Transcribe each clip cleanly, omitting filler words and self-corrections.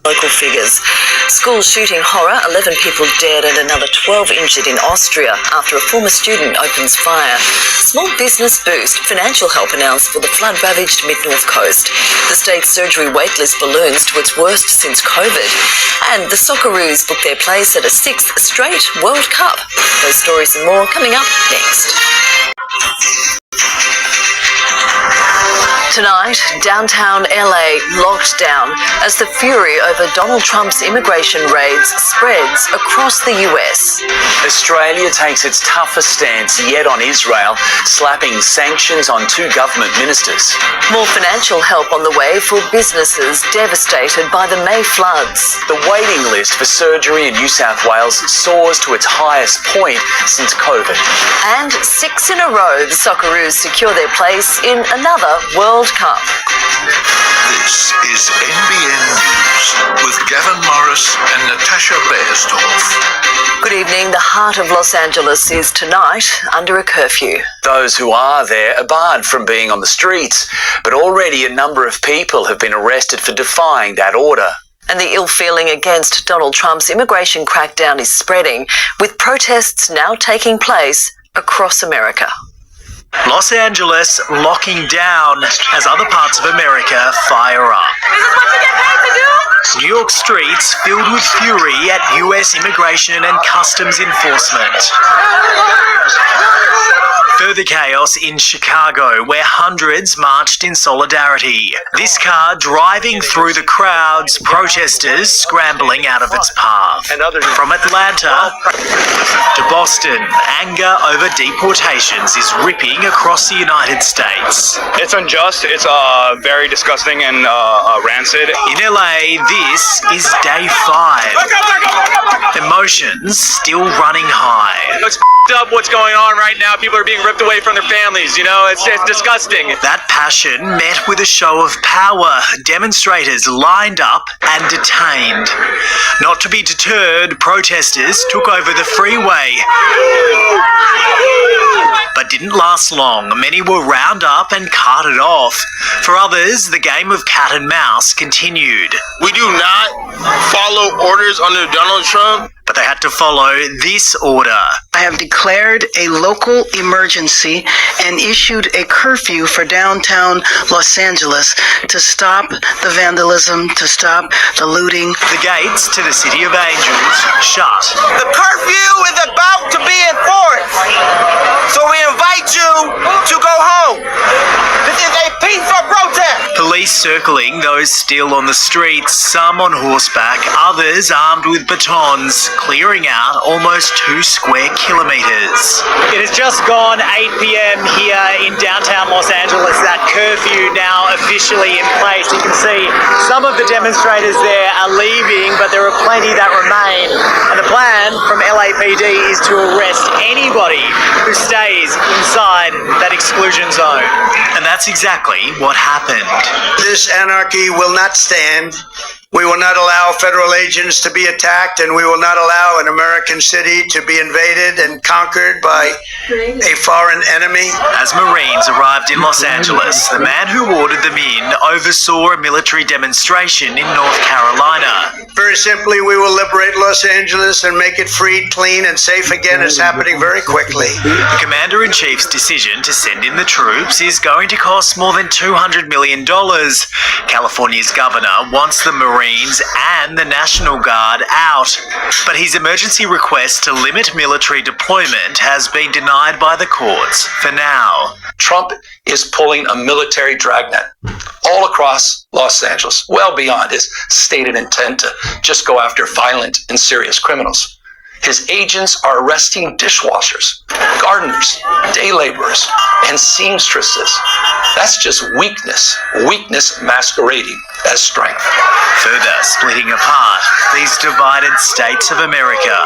Local figures. School shooting horror, 11 people dead and another 12 injured in Austria after a former student opens fire. Small business boost, financial help announced for the flood-ravaged mid-north coast. The state's surgery waitlist balloons to its worst since COVID. And the Socceroos book their place at a 6th straight World Cup. Those stories and more coming up next. Tonight, downtown LA locked down as the fury over Donald Trump's immigration raids spreads across the US. Australia takes its toughest stance yet on Israel, slapping sanctions on 2 government ministers. More financial help on the way for businesses devastated by the May floods. The waiting list for surgery in New South Wales soars to its highest point since COVID. And 6 in a row, the Socceroos secure their place in another World Cup. This is NBN News with Gavin and Natasha Beyersdorf. Good evening. The heart of Los Angeles is tonight under a curfew. Those who are there are barred from being on the streets, but already a number of people have been arrested for defying that order. And the ill feeling against Donald Trump's immigration crackdown is spreading, with protests now taking place across America. Los Angeles locking down as other parts of America fire up. This is what you get paid to do? New York streets filled with fury at US immigration and customs enforcement. Further chaos in Chicago, where hundreds marched in solidarity. This car driving through the crowds, protesters scrambling out of its path. From Atlanta to Boston, anger over deportations is ripping across the United States. It's unjust, it's very disgusting and rancid. In LA, this is day 5. Emotions still running high. It's up what's going on right now. People are being ripped away from their families, you know, it's disgusting. That passion met with a show of power. Demonstrators lined up and detained. Not to be deterred, protesters took over the freeway, but didn't last long. Many were round up and carted off. For others, the game of cat and mouse continued. We do not follow orders under Donald Trump, but they had to follow this order. I have declared a local emergency and issued a curfew for downtown Los Angeles to stop the vandalism, to stop the looting. The gates to the City of Angels shut. The curfew is about to be enforced, so we invite you to go home. This is a peaceful protest. Police circling those still on the streets, some on horseback, others armed with batons, clearing out almost 2 square kilometres. It has just gone 8 p.m. here in downtown Los Angeles. That curfew now officially in place. You can see some of the demonstrators there are leaving, but there are plenty that remain. And the plan from LAPD is to arrest anybody who stays inside that exclusion zone. And that's exactly what happened. This anarchy will not stand. We will not allow federal agents to be attacked, and we will not allow an American city to be invaded and conquered by a foreign enemy. As Marines arrived in Los Angeles, the man who ordered them in oversaw a military demonstration in North Carolina. Very simply, we will liberate Los Angeles and make it free, clean, and safe again. It's happening very quickly. The Commander-in-Chief's decision to send in the troops is going to cost more than $200 million. California's governor wants the Marines and the National Guard out, but his emergency request to limit military deployment has been denied by the courts for now. Trump is pulling a military dragnet all across Los Angeles, well beyond his stated intent to just go after violent and serious criminals. His agents are arresting dishwashers, gardeners, day laborers, and seamstresses. That's just weakness masquerading as strength. Further splitting apart these divided states of America.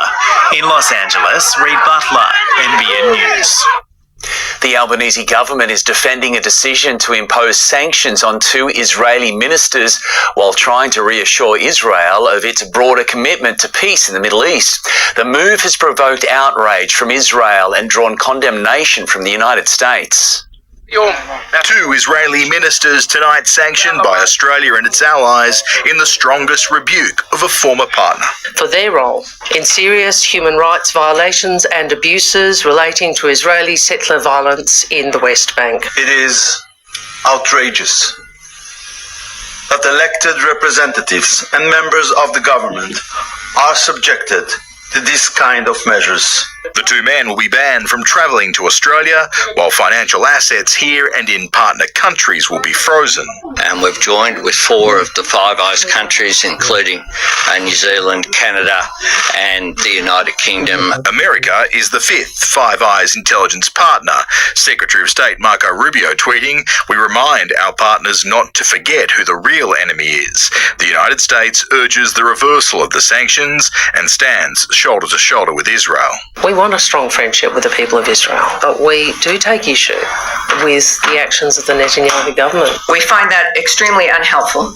In Los Angeles, Reed Butler, NBN News. The Albanese government is defending a decision to impose sanctions on 2 Israeli ministers while trying to reassure Israel of its broader commitment to peace in the Middle East. The move has provoked outrage from Israel and drawn condemnation from the United States. Two Israeli ministers tonight sanctioned by Australia and its allies in the strongest rebuke of a former partner. For their role in serious human rights violations and abuses relating to Israeli settler violence in the West Bank. It is outrageous that elected representatives and members of the government are subjected to this kind of measures. The two men will be banned from travelling to Australia, while financial assets here and in partner countries will be frozen. And we've joined with 4 of the Five Eyes countries, including New Zealand, Canada and the United Kingdom. America is the 5th Five Eyes intelligence partner. Secretary of State Marco Rubio tweeting, "We remind our partners not to forget who the real enemy is. The United States urges the reversal of the sanctions and stands shoulder to shoulder with Israel." We want a strong friendship with the people of Israel, but we do take issue with the actions of the Netanyahu government. We find that extremely unhelpful.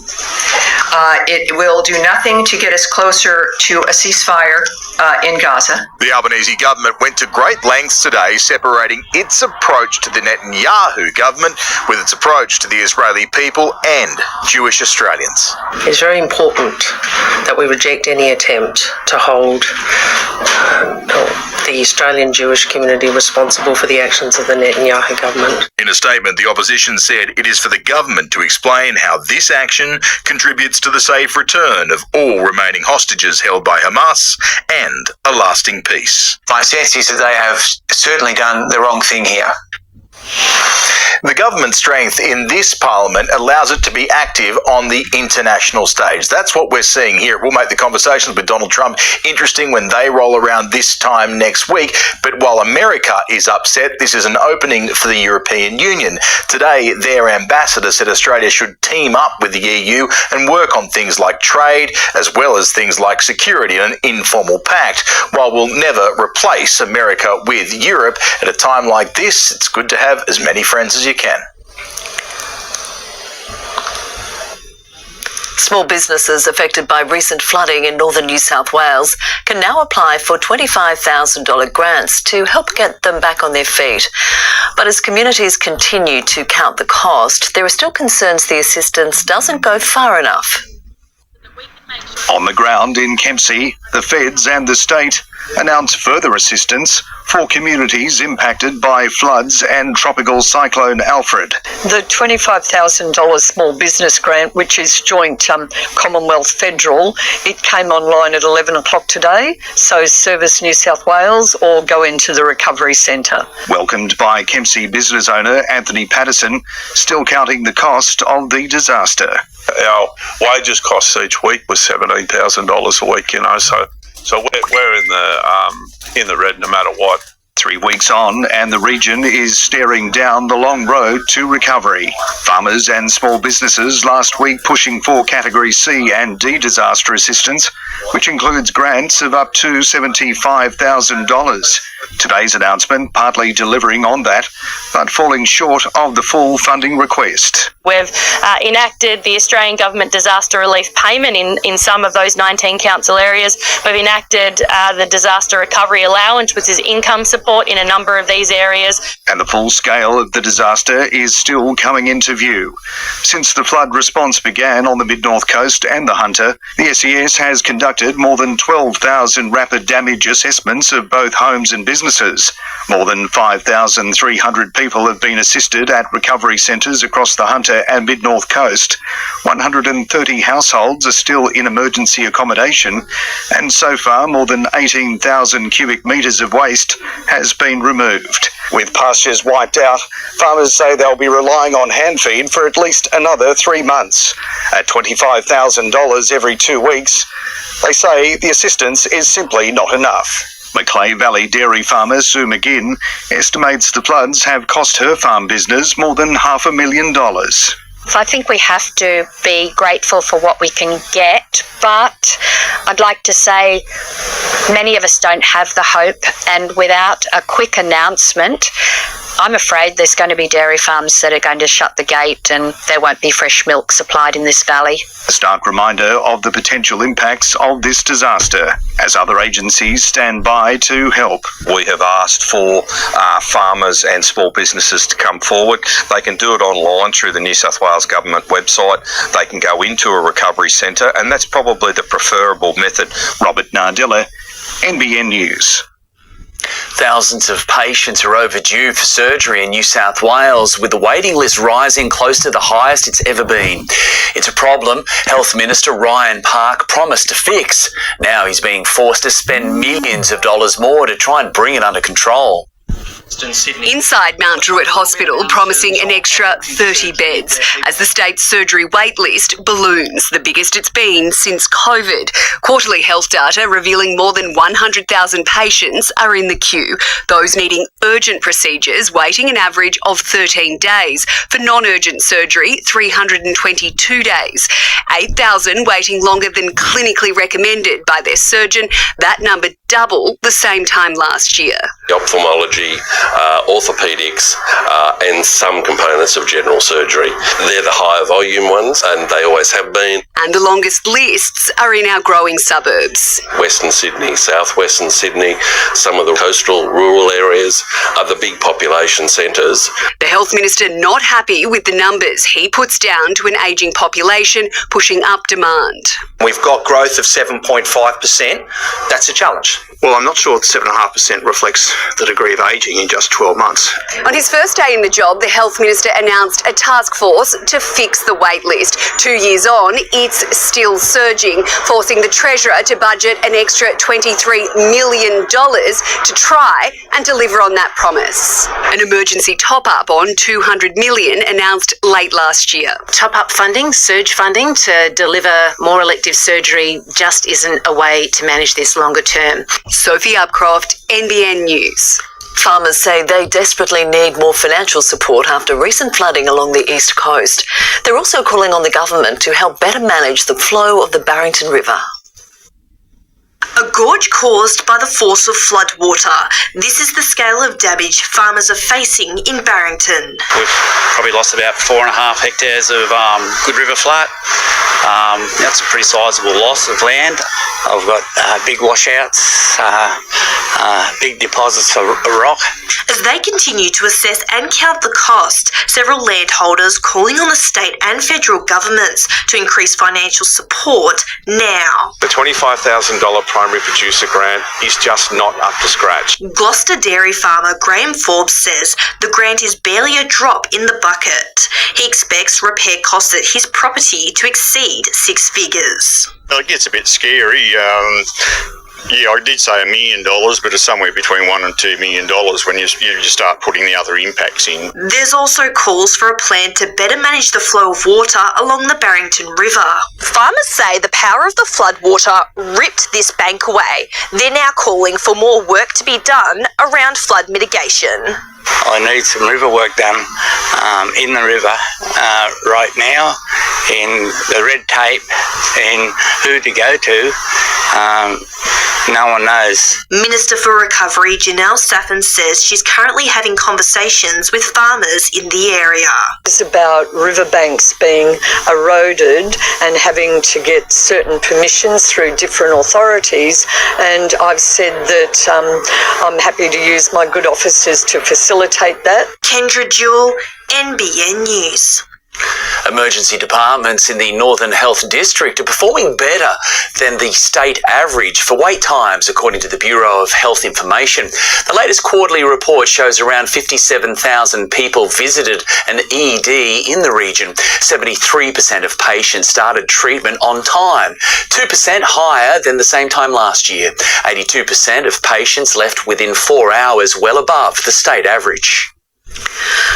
It will do nothing to get us closer to a ceasefire in Gaza. The Albanese government went to great lengths today separating its approach to the Netanyahu government with its approach to the Israeli people and Jewish Australians. It's very important that we reject any attempt to hold the Australian Jewish community responsible for the actions of the Netanyahu government. In a statement, the opposition said it is for the government to explain how this action contributes to the safe return of all remaining hostages held by Hamas and a lasting peace. My sense is that they have certainly done the wrong thing here. The government strength in this parliament allows it to be active on the international stage. That's what we're seeing here. It will make the conversations with Donald Trump interesting when they roll around this time next week. But while America is upset, this is an opening for the European Union. Today, their ambassador said Australia should team up with the EU and work on things like trade, as well as things like security and an informal pact. While we'll never replace America with Europe, at a time like this, it's good to have as many friends as you can. Small businesses affected by recent flooding in northern New South Wales can now apply for $25,000 grants to help get them back on their feet. But as communities continue to count the cost, there are still concerns the assistance doesn't go far enough. On the ground in Kempsey, the feds and the state announce further assistance for communities impacted by floods and Tropical Cyclone Alfred. The $25,000 small business grant, which is joint Commonwealth Federal, it came online at 11 o'clock today, so service New South Wales or go into the Recovery Centre. Welcomed by Kempsey business owner Anthony Patterson, still counting the cost of the disaster. Our wages costs each week was $17,000 a week, so we're in the red no matter what. 3 weeks on, and the region is staring down the long road to recovery. Farmers and small businesses last week pushing for Category C and D disaster assistance, which includes grants of up to $75,000. Today's announcement partly delivering on that, but falling short of the full funding request. We've enacted the Australian Government Disaster Relief Payment in some of those 19 council areas. We've enacted the Disaster Recovery Allowance, which is income support in a number of these areas. And the full scale of the disaster is still coming into view. Since the flood response began on the Mid-North Coast and the Hunter, the SES has conducted more than 12,000 rapid damage assessments of both homes and businesses. More than 5,300 people have been assisted at recovery centres across the Hunter and Mid-North Coast. 130 households are still in emergency accommodation, and so far more than 18,000 cubic metres of waste has been removed. With pastures wiped out, farmers say they'll be relying on hand feed for at least another 3 months. At $25,000 every 2 weeks, they say the assistance is simply not enough. Macleay Valley dairy farmer Sue McGinn estimates the floods have cost her farm business more than $500,000. So I think we have to be grateful for what we can get, But I'd like to say many of us don't have the hope, and without a quick announcement, I'm afraid there's going to be dairy farms that are going to shut the gate and there won't be fresh milk supplied in this valley. A stark reminder of the potential impacts of this disaster as other agencies stand by to help. We have asked for farmers and small businesses to come forward. They can do it online through the New South Wales Government website. They can go into a recovery centre, and that's probably the preferable method. Robert Nardella, NBN News. Thousands of patients are overdue for surgery in New South Wales, with the waiting list rising close to the highest it's ever been. It's a problem Health Minister Ryan Park promised to fix. Now he's being forced to spend millions of dollars more to try and bring it under control. Inside Mount Druitt Hospital, promising an extra 30 beds as the state's surgery wait list balloons, the biggest it's been since COVID. Quarterly health data revealing more than 100,000 patients are in the queue, those needing urgent procedures waiting an average of 13 days. For non-urgent surgery, 322 days. 8,000 waiting longer than clinically recommended by their surgeon, that number double the same time last year. Ophthalmology, orthopaedics, and some components of general surgery. They're the higher volume ones, and they always have been. And the longest lists are in our growing suburbs. Western Sydney, southwestern Sydney, some of the coastal rural areas are the big population centres. The Health Minister not happy with the numbers he puts down to an ageing population, pushing up demand. We've got growth of 7.5%. That's a challenge. Well, I'm not sure 7.5% reflects the degree of ageing in just 12 months. On his first day in the job, the Health Minister announced a task force to fix the wait list. 2 years on, it's still surging, forcing the Treasurer to budget an extra $23 million to try and deliver on that promise. An emergency top-up on $200 million announced late last year. Top-up funding, surge funding to deliver more elective surgery just isn't a way to manage this longer term. Sophie Upcroft, NBN News. Farmers say they desperately need more financial support after recent flooding along the east coast. They're also calling on the government to help better manage the flow of the Barrington River. A gorge caused by the force of flood water. This is the scale of damage farmers are facing in Barrington. We've probably lost about 4.5 hectares of good river flat. That's a pretty sizable loss of land. I've got big washouts, big deposits of rock. As they continue to assess and count the cost, several landholders calling on the state and federal governments to increase financial support now. The $25,000 primary producer grant is just not up to scratch. Gloucester dairy farmer Graham Forbes says the grant is barely a drop in the bucket. He expects repair costs at his property to exceed 6 figures. Well, it gets a bit scary. Yeah, I did say $1 million, but it's somewhere between $1 and $2 million when you start putting the other impacts in. There's also calls for a plan to better manage the flow of water along the Barrington River. Farmers say the power of the flood water ripped this bank away. They're now calling for more work to be done around flood mitigation. I need some river work done in the river right now, in the red tape and who to go to. No one knows. Minister for Recovery Janelle Saffin says she's currently having conversations with farmers in the area. It's about riverbanks being eroded and having to get certain permissions through different authorities, and I've said that I'm happy to use my good officers to facilitate that. Kendra Jewell, NBN News. Emergency departments in the Northern Health District are performing better than the state average for wait times, according to the Bureau of Health Information. The latest quarterly report shows around 57,000 people visited an ED in the region. 73% of patients started treatment on time, 2% higher than the same time last year. 82% of patients left within 4 hours, well above the state average.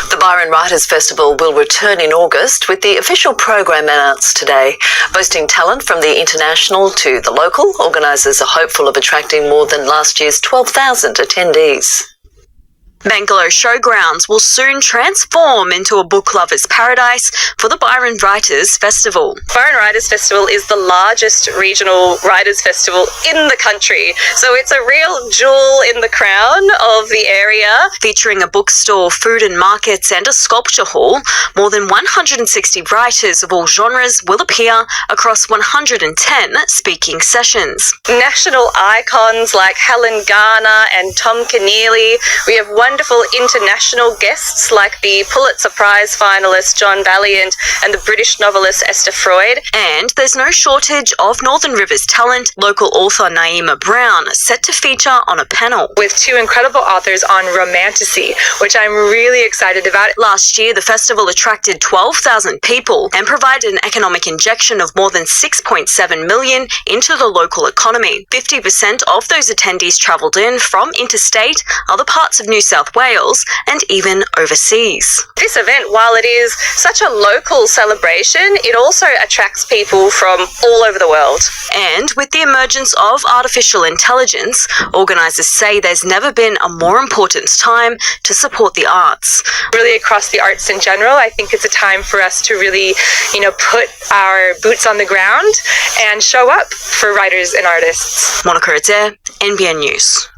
The Byron Writers Festival will return in August, with the official program announced today. Boasting talent from the international to the local, organisers are hopeful of attracting more than last year's 12,000 attendees. Bangalow Showgrounds will soon transform into a book lover's paradise for the Byron Writers Festival. Byron Writers Festival is the largest regional writers festival in the country, so it's a real jewel in the crown of the area. Featuring a bookstore, food and markets and a sculpture hall, more than 160 writers of all genres will appear across 110 speaking sessions. National icons like Helen Garner and Tom Keneally. We have wonderful international guests like the Pulitzer Prize finalist John Valiant and the British novelist Esther Freud. And there's no shortage of Northern Rivers talent. Local author Naima Brown set to feature on a panel with two incredible authors on romantasy, which I'm really excited about. Last year, the festival attracted 12,000 people and provided an economic injection of more than $6.7 million into the local economy. 50% of those attendees travelled in from interstate, other parts of New South Wales and even overseas. This event, while it is such a local celebration, it also attracts people from all over the world. And with the emergence of artificial intelligence, organisers say there's never been a more important time to support the arts. Really across the arts in general, I think it's a time for us to really, put our boots on the ground and show up for writers and artists. Monica Adair, NBN News.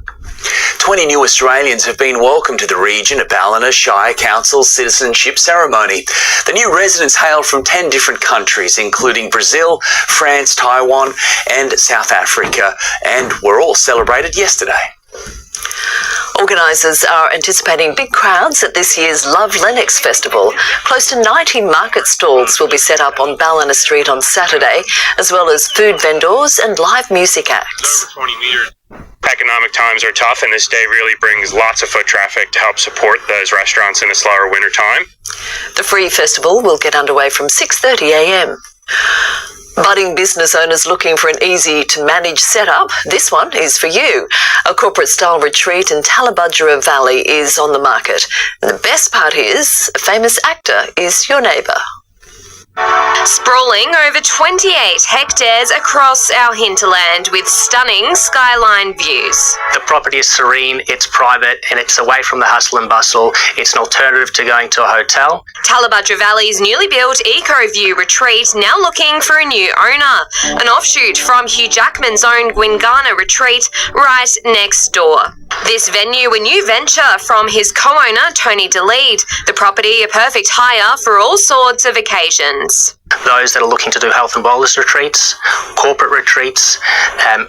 20 new Australians have been welcomed to the region at Ballina Shire Council's citizenship ceremony. The new residents hail from 10 different countries, including Brazil, France, Taiwan and South Africa, and were all celebrated yesterday. Organisers are anticipating big crowds at this year's Love Lennox Festival. Close to 90 market stalls will be set up on Ballina Street on Saturday, as well as food vendors and live music acts. Economic times are tough, and this day really brings lots of foot traffic to help support those restaurants in a slower winter time. The free festival will get underway from 6:30 a.m. Budding business owners looking for an easy-to-manage setup, this one is for you. A corporate-style retreat in Tallabudgera Valley is on the market. And the best part is, a famous actor is your neighbour. Sprawling over 28 hectares across our hinterland with stunning skyline views. The property is serene, it's private, and it's away from the hustle and bustle. It's an alternative to going to a hotel. Tallabudgera Valley's newly built EcoView retreat now looking for a new owner. An offshoot from Hugh Jackman's own Gwingana retreat right next door. This venue a new venture from his co-owner Tony DeLead. The property a perfect hire for all sorts of occasions. Those that are looking to do health and wellness retreats, corporate retreats,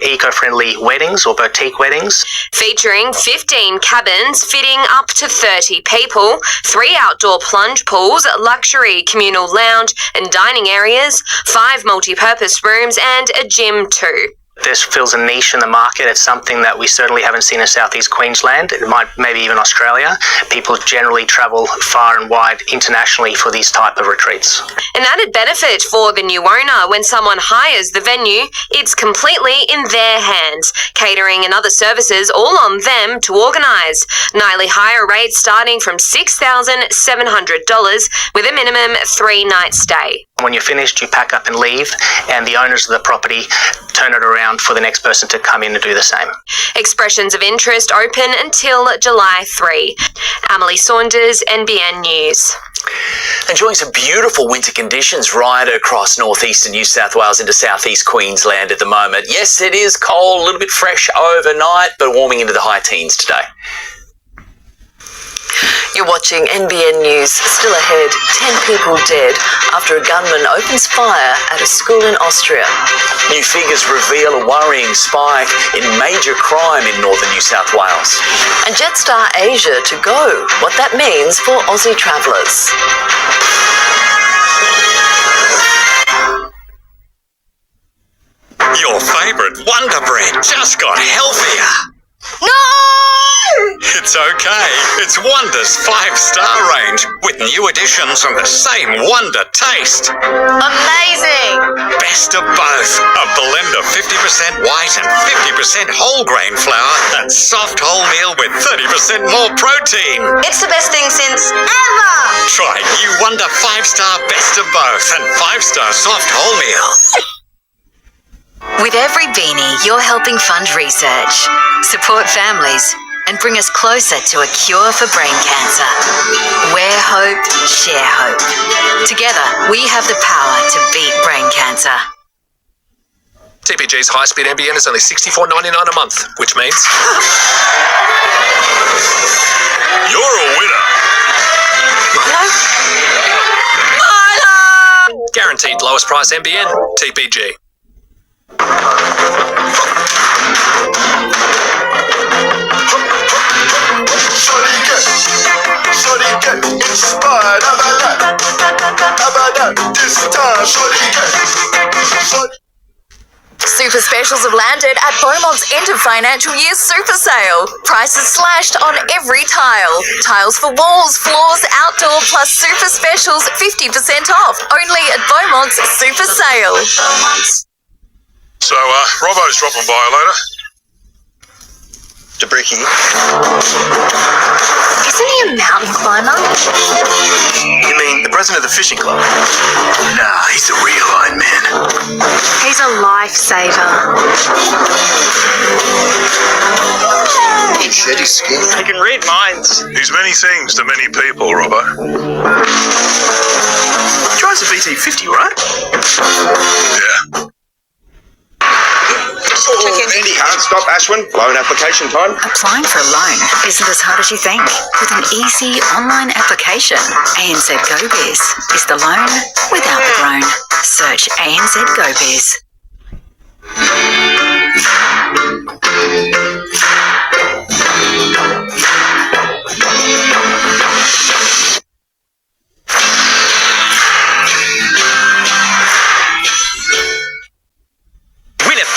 eco-friendly weddings or boutique weddings. Featuring 15 cabins fitting up to 30 people, 3 outdoor plunge pools, luxury communal lounge and dining areas, 5 multi-purpose rooms and a gym too. This fills a niche in the market. It's something that we certainly haven't seen in southeast Queensland. It might, maybe even Australia. People generally travel far and wide internationally for these type of retreats. An added benefit for the new owner when someone hires the venue, it's completely in their hands. Catering and other services all on them to organise. Nightly hire rates starting from $6,700 with a minimum 3-night stay. When you're finished, you pack up and leave, and the owners of the property turn it around for the next person to come in and do the same. Expressions of interest open until July 3. Emily Saunders, NBN News. Enjoying some beautiful winter conditions right across northeastern New South Wales into southeast Queensland at the moment. Yes, it is cold, a little bit fresh overnight, but warming into the high teens today. You're watching NBN News. Still ahead, 10 people dead after a gunman opens fire at a school in Austria. New figures reveal a worrying spike in major crime in northern New South Wales. And Jetstar Asia to go. What that means for Aussie travellers. Your favourite Wonder Bread just got healthier. No! It's okay. It's Wonder's 5-star range with new additions and the same Wonder taste. Amazing! Best of both. A blend of 50% white and 50% whole grain flour and soft wholemeal with 30% more protein. It's the best thing since ever! Try new Wonder 5-star best of both and 5-star soft wholemeal. With every beanie, you're helping fund research, support families, and bring us closer to a cure for brain cancer. Wear hope, share hope. Together, we have the power to beat brain cancer. TPG's high-speed NBN is only $64.99 a month, which means... You're a winner. Guaranteed lowest price NBN, TPG. Shorty get inspired. How about that? This time, shorty get. Super specials have landed at Beaumont's end of financial year super sale. Prices slashed on every tile. Tiles for walls, floors, outdoor, plus super specials 50% off. Only at Beaumont's super sale. So, Robbo's dropping by later. DeBricky. Isn't he a mountain climber? You mean the president of the fishing club? Nah, he's a real Iron Man. He's a lifesaver. He shed his skin. He can read minds. He's many things to many people, Robbo. Drives a VT50, right? Yeah. Andy, can't stop, Ashwin. Loan application time. Applying for a loan isn't as hard as you think. With an easy online application, ANZ GoBiz is the loan without the groan. Search ANZ GoBiz.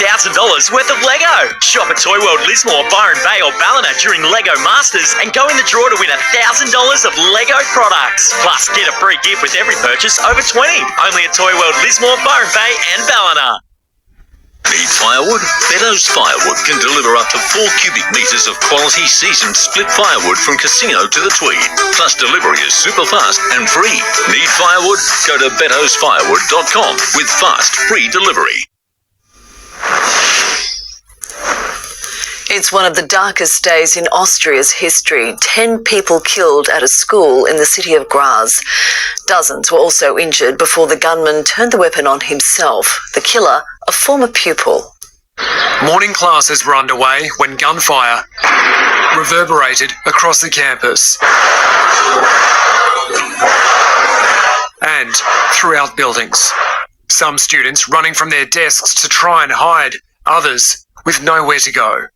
$1,000 worth of Lego. Shop at Toy World Lismore, Byron Bay or Ballina during Lego Masters and go in the draw to win $1,000 of Lego products. Plus, get a free gift with every purchase over 20. Only at Toy World Lismore, Byron Bay and Ballina. Need firewood? Beddoes Firewood can deliver up to 4 cubic metres of quality seasoned split firewood from Casino to the Tweed. Plus delivery is super fast and free. Need firewood? Go to beddosfirewood.com with fast free delivery. It's one of the darkest days in Austria's history. 10 people killed at a school in the city of Graz. Dozens were also injured before the gunman turned the weapon on himself. The killer, a former pupil. Morning classes were underway when gunfire reverberated across the campus and throughout buildings. Some students running from their desks to try and hide, others with nowhere to go.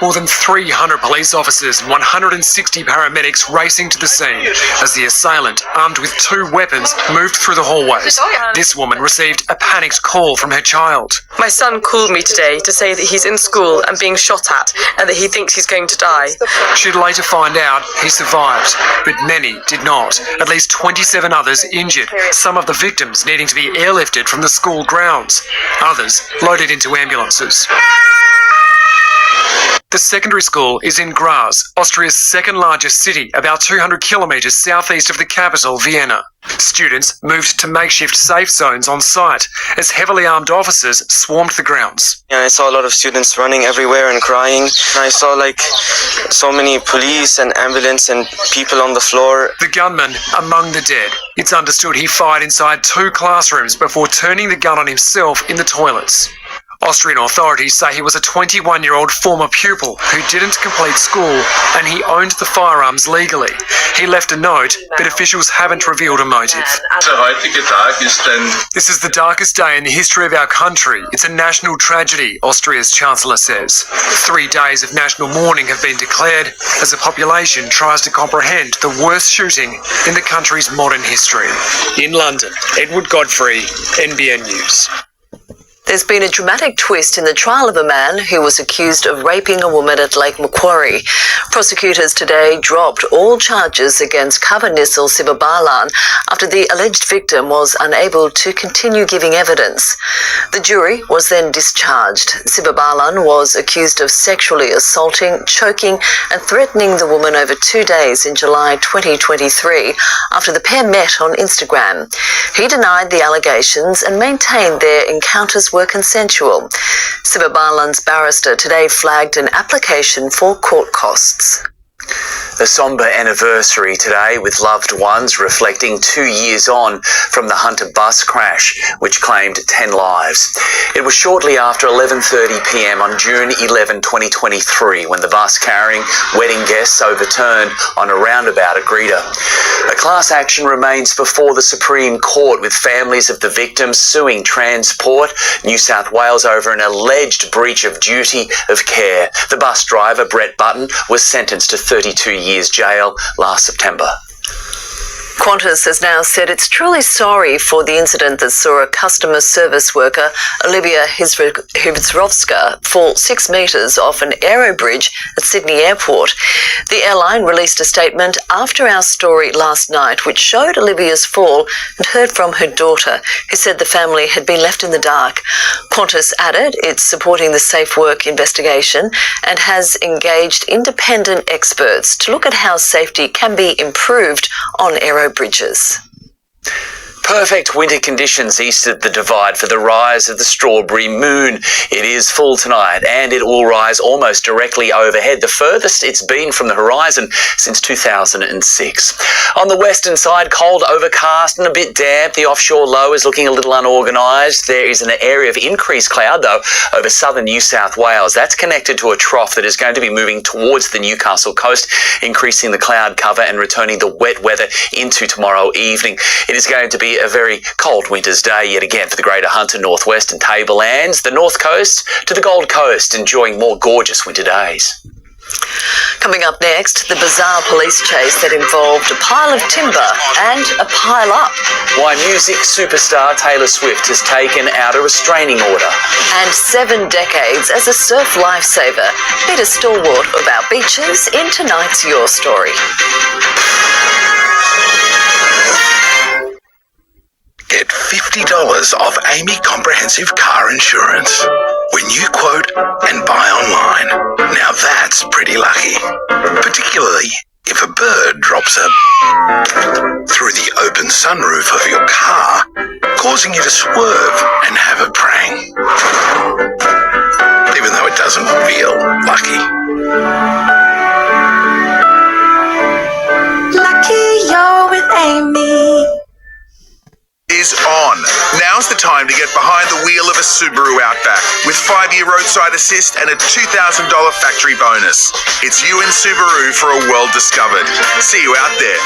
More than 300 police officers and 160 paramedics racing to the scene as the assailant, armed with 2 weapons, moved through the hallways. This woman received a panicked call from her child. My son called me today to say that he's in school and being shot at and that he thinks he's going to die. She'd later find out he survived, but many did not. At least 27 others injured, some of the victims needing to be airlifted from the school grounds, others loaded into ambulances. The secondary school is in Graz, Austria's second largest city, about 200 kilometres southeast of the capital, Vienna. Students moved to makeshift safe zones on site as heavily armed officers swarmed the grounds. I saw a lot of students running everywhere and crying. I saw so many police and ambulance and people on the floor. The gunman among the dead. It's understood he fired inside 2 classrooms before turning the gun on himself in the toilets. Austrian authorities say he was a 21-year-old former pupil who didn't complete school and he owned the firearms legally. He left a note, but officials haven't revealed a motive. This is the darkest day in the history of our country. It's a national tragedy, Austria's Chancellor says. 3 days of national mourning have been declared as the population tries to comprehend the worst shooting in the country's modern history. In London, Edward Godfrey, NBN News. There's been a dramatic twist in the trial of a man who was accused of raping a woman at Lake Macquarie. Prosecutors today dropped all charges against Kavanissel Sibabalan after the alleged victim was unable to continue giving evidence. The jury was then discharged. Sivabalan was accused of sexually assaulting, choking and threatening the woman over 2 days in July 2023 after the pair met on Instagram. He denied the allegations and maintained their encounters were consensual. Sivabalan's barrister today flagged an application for court costs. A sombre anniversary today with loved ones reflecting 2 years on from the Hunter bus crash, which claimed 10 lives. It was shortly after 11:30pm on June 11, 2023 when the bus carrying wedding guests overturned on a roundabout at Greta. A class action remains before the Supreme Court with families of the victims suing Transport New South Wales over an alleged breach of duty of care. The bus driver, Brett Button, was sentenced to 32 years jail last September. Qantas has now said it's truly sorry for the incident that saw a customer service worker, Olivia Hivzrovska, fall 6 metres off an aero bridge at Sydney Airport. The airline released a statement after our story last night, which showed Olivia's fall and heard from her daughter, who said the family had been left in the dark. Qantas added it's supporting the safe work investigation and has engaged independent experts to look at how safety can be improved on aero bridges. Perfect winter conditions east of the Divide for the rise of the Strawberry Moon. It is full tonight and it will rise almost directly overhead, the furthest it's been from the horizon since 2006. On the western side, cold, overcast and a bit damp. The offshore low is looking a little unorganised. There is an area of increased cloud, though, over southern New South Wales. That's connected to a trough that is going to be moving towards the Newcastle coast, increasing the cloud cover and returning the wet weather into tomorrow evening. It is going to be a very cold winter's day yet again for the Greater Hunter, Northwest and Tablelands, the North Coast to the Gold Coast, enjoying more gorgeous winter days. Coming up next, the bizarre police chase that involved a pile of timber and a pile up. Why music superstar Taylor Swift has taken out a restraining order. And 7 decades as a surf lifesaver. Peter Stalwart of our beaches in tonight's Your Story. Get $50 off Amy Comprehensive Car Insurance when you quote and buy online. Now that's pretty lucky, particularly if a bird drops through the open sunroof of your car, causing you to swerve and have a prang, even though it doesn't feel lucky. Lucky you're with Amy. Is on. Now's the time to get behind the wheel of a Subaru Outback with 5-year roadside assist and a $2,000 factory bonus. It's you and Subaru for a world discovered. See you out there.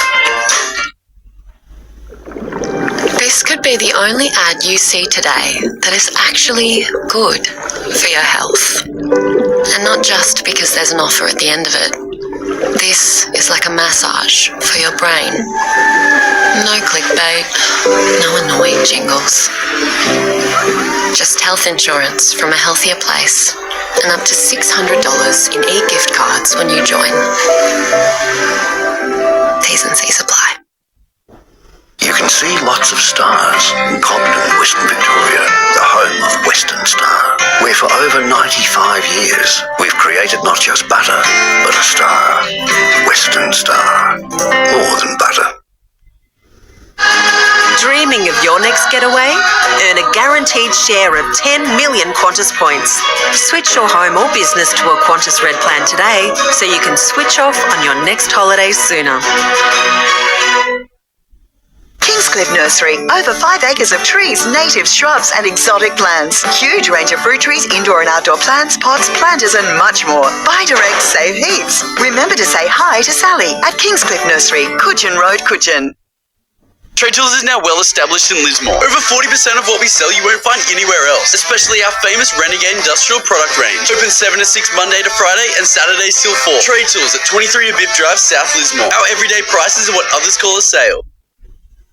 This could be the only ad you see today that is actually good for your health. And not just because there's an offer at the end of it. This is like a massage for your brain. No clickbait, no annoying jingles. Just health insurance from a healthier place and up to $600 in e-gift cards when you join. T's and C's apply. You can see lots of stars in continental Western Victoria, the home of Western Star, where for over 95 years we've created not just butter, but a star. Western Star, more than butter. Dreaming of your next getaway? Earn a guaranteed share of 10 million Qantas points. Switch your home or business to a Qantas Red plan today so you can switch off on your next holiday sooner. Kingscliff Nursery. Over 5 acres of trees, native shrubs and exotic plants. Huge range of fruit trees, indoor and outdoor plants, pots, planters and much more. Buy direct, save heaps. Remember to say hi to Sally at Kingscliff Nursery, Coogin Road, Coogin. Trade Tools is now well established in Lismore. Over 40% of what we sell you won't find anywhere else, especially our famous Renegade Industrial product range. Open 7 to 6 Monday to Friday and Saturdays till 4. Trade Tools at 23 Abib Drive, South Lismore. Our everyday prices are what others call a sale.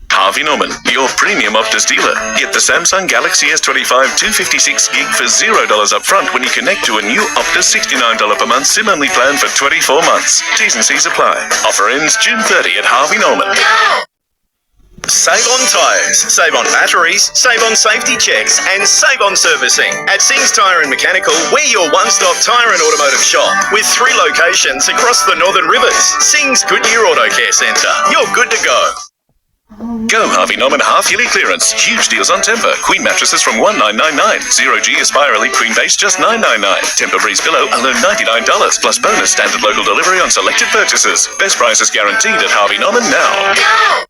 Harvey Norman, your premium Optus dealer. Get the Samsung Galaxy S25 256 gig for $0 up front when you connect to a new Optus $69 per month SIM-only plan for 24 months. T's and C's apply. Offer ends June 30 at Harvey Norman. Save on tyres, save on batteries, save on safety checks, and save on servicing. At Sings Tyre and Mechanical, we're your one-stop tyre and automotive shop with 3 locations across the Northern Rivers. Sings Goodyear Auto Care Centre. You're good to go. Go Harvey Norman half-yearly clearance. Huge deals on Temper. Queen mattresses from $1,999. 0G Aspire Elite Queen Base just $999. Temper Breeze Pillow only $99. Plus bonus standard local delivery on selected purchases. Best prices guaranteed at Harvey Norman now.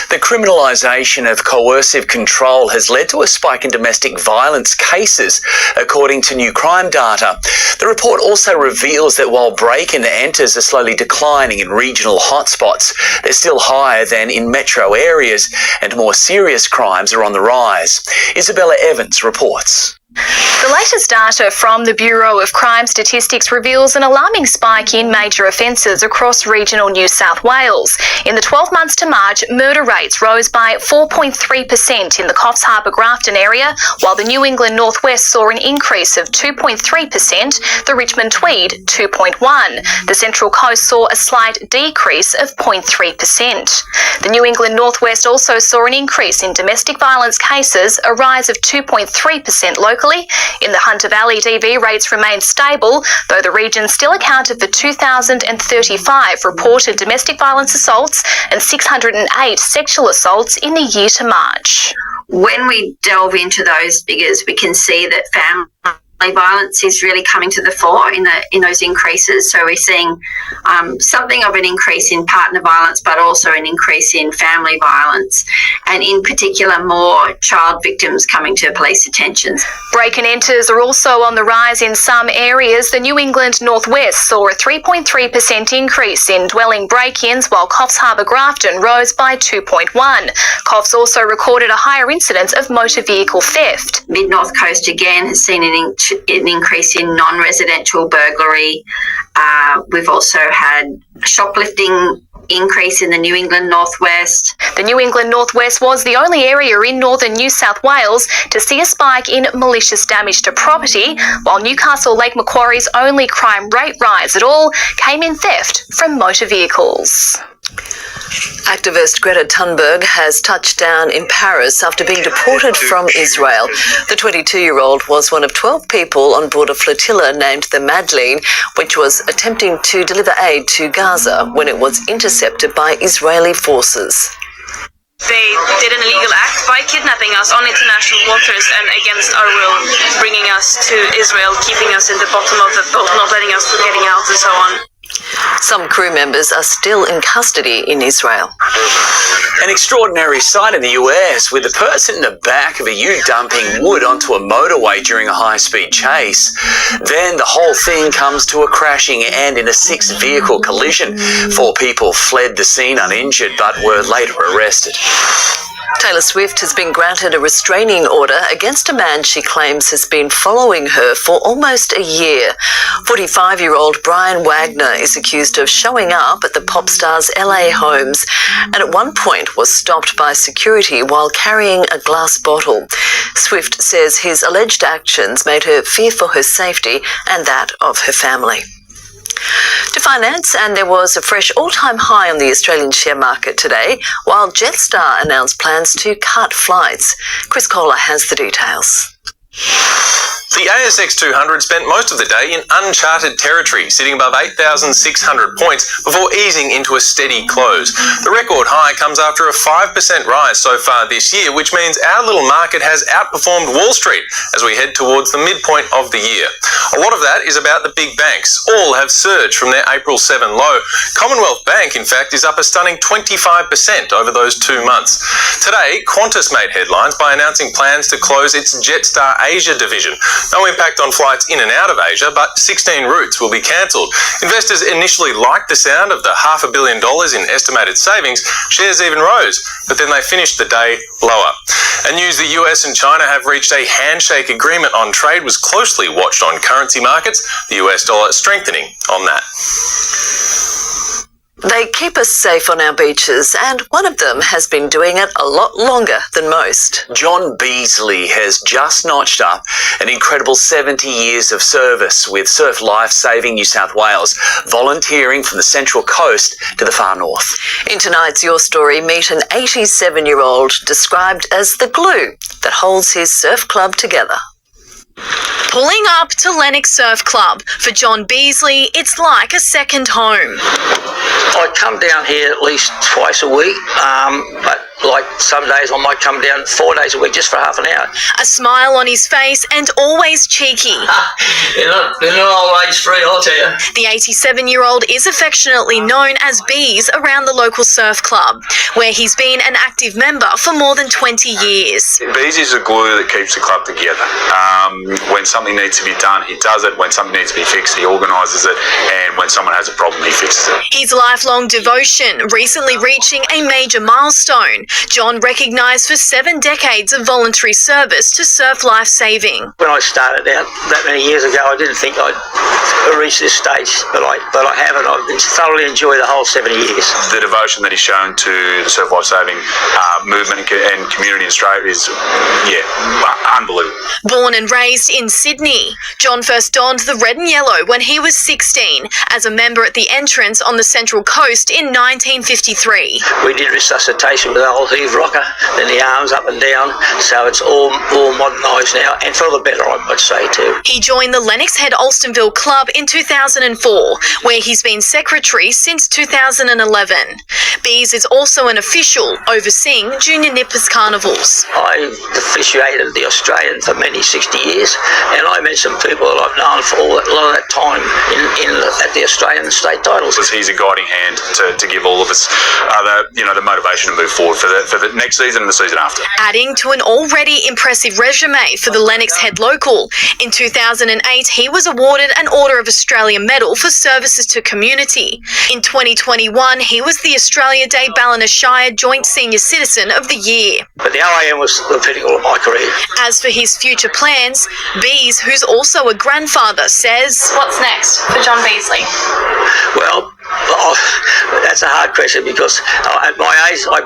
The criminalisation of coercive control has led to a spike in domestic violence cases, according to new crime data. The report also reveals that while break and enters are slowly declining in regional hotspots, they're still higher than in metro areas, and more serious crimes are on the rise. Isabella Evans reports. The latest data from the Bureau of Crime Statistics reveals an alarming spike in major offences across regional New South Wales. In the 12 months to March, murder rates rose by 4.3% in the Coffs Harbour Grafton area, while the New England Northwest saw an increase of 2.3%, the Richmond Tweed 2.1%. The Central Coast saw a slight decrease of 0.3%. The New England Northwest also saw an increase in domestic violence cases, a rise of 2.3% locally. In the Hunter Valley, DV rates remained stable, though the region still accounted for 2,035 reported domestic violence assaults and 608 sexual assaults in the year to March. When we delve into those figures, we can see that family violence is really coming to the fore in those increases. So we're seeing something of an increase in partner violence, but also an increase in family violence, and in particular more child victims coming to police attention. Break and enters are also on the rise in some areas. The New England Northwest saw a 3.3% increase in dwelling break-ins, while Coffs Harbour Grafton rose by 2.1%. Coffs also recorded a higher incidence of motor vehicle theft. Mid-North Coast again has seen an increase in non-residential burglary. We've also had shoplifting increase in the New England Northwest. The New England Northwest was the only area in northern New South Wales to see a spike in malicious damage to property, while Newcastle Lake Macquarie's only crime rate rise at all came in theft from motor vehicles. Activist Greta Thunberg has touched down in Paris after being deported from Israel. The 22-year-old was one of 12 people on board a flotilla named the Madeleine, which was attempting to deliver aid to Gaza when it was intercepted by Israeli forces. They did an illegal act by kidnapping us on international waters and against our will, bringing us to Israel, keeping us in the bottom of the boat, not letting us getting out and so on. Some crew members are still in custody in Israel. An extraordinary sight in the US, with the person in the back of a ute dumping wood onto a motorway during a high-speed chase. Then the whole thing comes to a crashing end in a 6-vehicle collision. 4 people fled the scene uninjured but were later arrested. Taylor Swift has been granted a restraining order against a man she claims has been following her for almost a year. 45-year-old Brian Wagner is accused of showing up at the pop star's LA homes and at one point was stopped by security while carrying a glass bottle. Swift says his alleged actions made her fear for her safety and that of her family. To finance, and there was a fresh all-time high on the Australian share market today, while Jetstar announced plans to cut flights. Chris Kohler has the details. The ASX 200 spent most of the day in uncharted territory, sitting above 8,600 points before easing into a steady close. The record high comes after a 5% rise so far this year, which means our little market has outperformed Wall Street as we head towards the midpoint of the year. A lot of that is about the big banks. All have surged from their April 7 low. Commonwealth Bank, in fact, is up a stunning 25% over those 2 months. Today, Qantas made headlines by announcing plans to close its Jetstar Asia division. No impact on flights in and out of Asia, but 16 routes will be cancelled. Investors initially liked the sound of the $500 million in estimated savings. Shares even rose, but then they finished the day lower. And news the US and China have reached a handshake agreement on trade was closely watched on currency markets, the US dollar strengthening on that. They keep us safe on our beaches, and one of them has been doing it a lot longer than most. John Beasley has just notched up an incredible 70 years of service with Surf Life Saving New South Wales, volunteering from the Central Coast to the far north. In tonight's Your Story, meet an 87-year-old described as the glue that holds his surf club together. Pulling up to Lennox Surf Club. For John Beasley, it's like a second home. I come down here at least twice a week, but like some days I might come down 4 days a week just for half an hour. A smile on his face and always cheeky. They're not all age free, I'll tell you. The 87-year-old is affectionately known as Bees around the local surf club, where he's been an active member for more than 20 years. Bees is the glue that keeps the club together. When something needs to be done, he does it. When something needs to be fixed, he organises it. And when someone has a problem, he fixes it. His lifelong devotion recently reaching a major milestone. John recognised for 7 decades of voluntary service to Surf Life Saving. When I started out that many years ago, I didn't think I'd reach this stage, but I have, and I've thoroughly enjoyed the whole 70 years. The devotion that he's shown to the Surf Life Saving movement and community in Australia is, unbelievable. Born and raised in Sydney, John first donned the red and yellow when he was 16 as a member at the entrance on the Central Coast in 1953. We did resuscitation with the whole heave rocker, then the arms up and down, so it's all modernised now, and for the better, I'd say too. He joined the Lennox Head Alstonville Club in 2004, where he's been secretary since 2011. Bees is also an official overseeing Junior Nippers Carnivals. I officiated the Australian for many 60 years, and I met some people that I've known for a lot of that time at the Australian state titles. He's a guiding hand to give all of us the motivation to move forward for the next season and the season after. Adding to an already impressive resume for the Lennox Head local, in 2008 he was awarded an Order of Australia Medal for services to community. In 2021 he was the Australia Day Ballina Shire Joint Senior Citizen of the Year. But the OAM was the pinnacle of my career. As for his future plans, Bees, who's also a grandfather, says, "What's next for John Beasley?" Well, that's a hard question because at my age I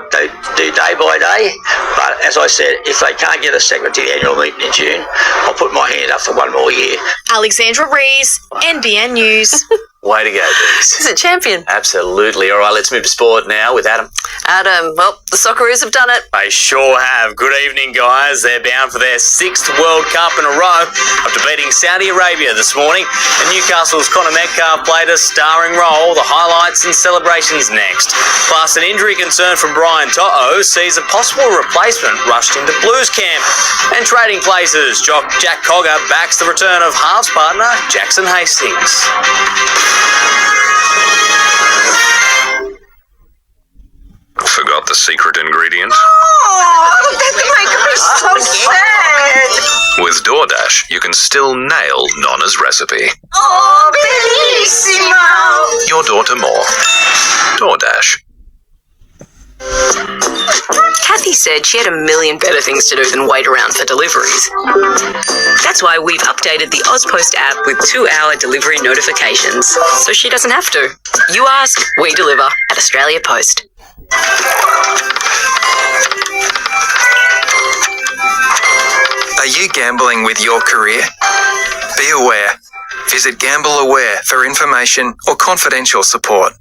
do day by day, but as I said, if they can't get a secretary to the annual meeting in June, I'll put my hand up for one more year. Alexandra Rees, NBN News. Way to go, Bees. He's a champion. Absolutely. All right, let's move to sport now with Adam. Adam, well, the Socceroos have done it. They sure have. Good evening, guys. They're bound for their 6th World Cup in a row after beating Saudi Arabia this morning. And Newcastle's Connor Metcalf played a starring role. The highlights and celebrations next. Plus, an injury concern from Brian To'o sees a possible replacement rushed into Blues camp. And trading places, Jack Cogger backs the return of halves partner Jackson Hastings. Forgot the secret ingredient? Oh, that would make me so sad. With DoorDash, you can still nail Nonna's recipe. Oh, bellissimo. Your door to more. DoorDash. Kathy said she had a million better things to do than wait around for deliveries. That's why we've updated the AusPost app with 2-hour delivery notifications, so she doesn't have to. You ask, we deliver at Australia Post. Are you gambling with your career? Be aware. Visit Gamble Aware for information or confidential support.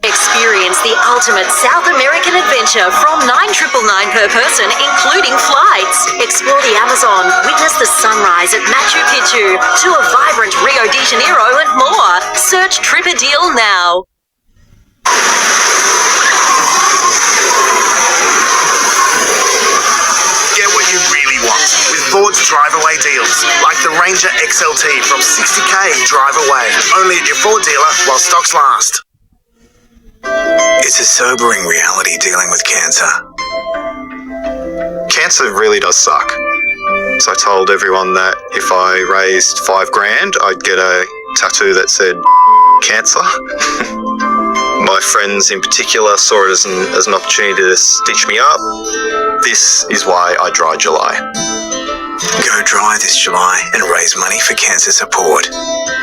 Experience the ultimate South American adventure from $9,999 per person, including flights. Explore the Amazon, witness the sunrise at Machu Picchu, to a vibrant Rio de Janeiro and more. Search TripADeal now. Get what you really want with Ford's drive-away deals, like the Ranger XLT from $60,000 drive-away. Only at your Ford dealer while stocks last. It's a sobering reality dealing with cancer. Cancer really does suck. So I told everyone that if I raised $5,000, I'd get a tattoo that said cancer. My friends in particular saw it as an opportunity to stitch me up. This is why I Dry July. Go dry this July and raise money for cancer support.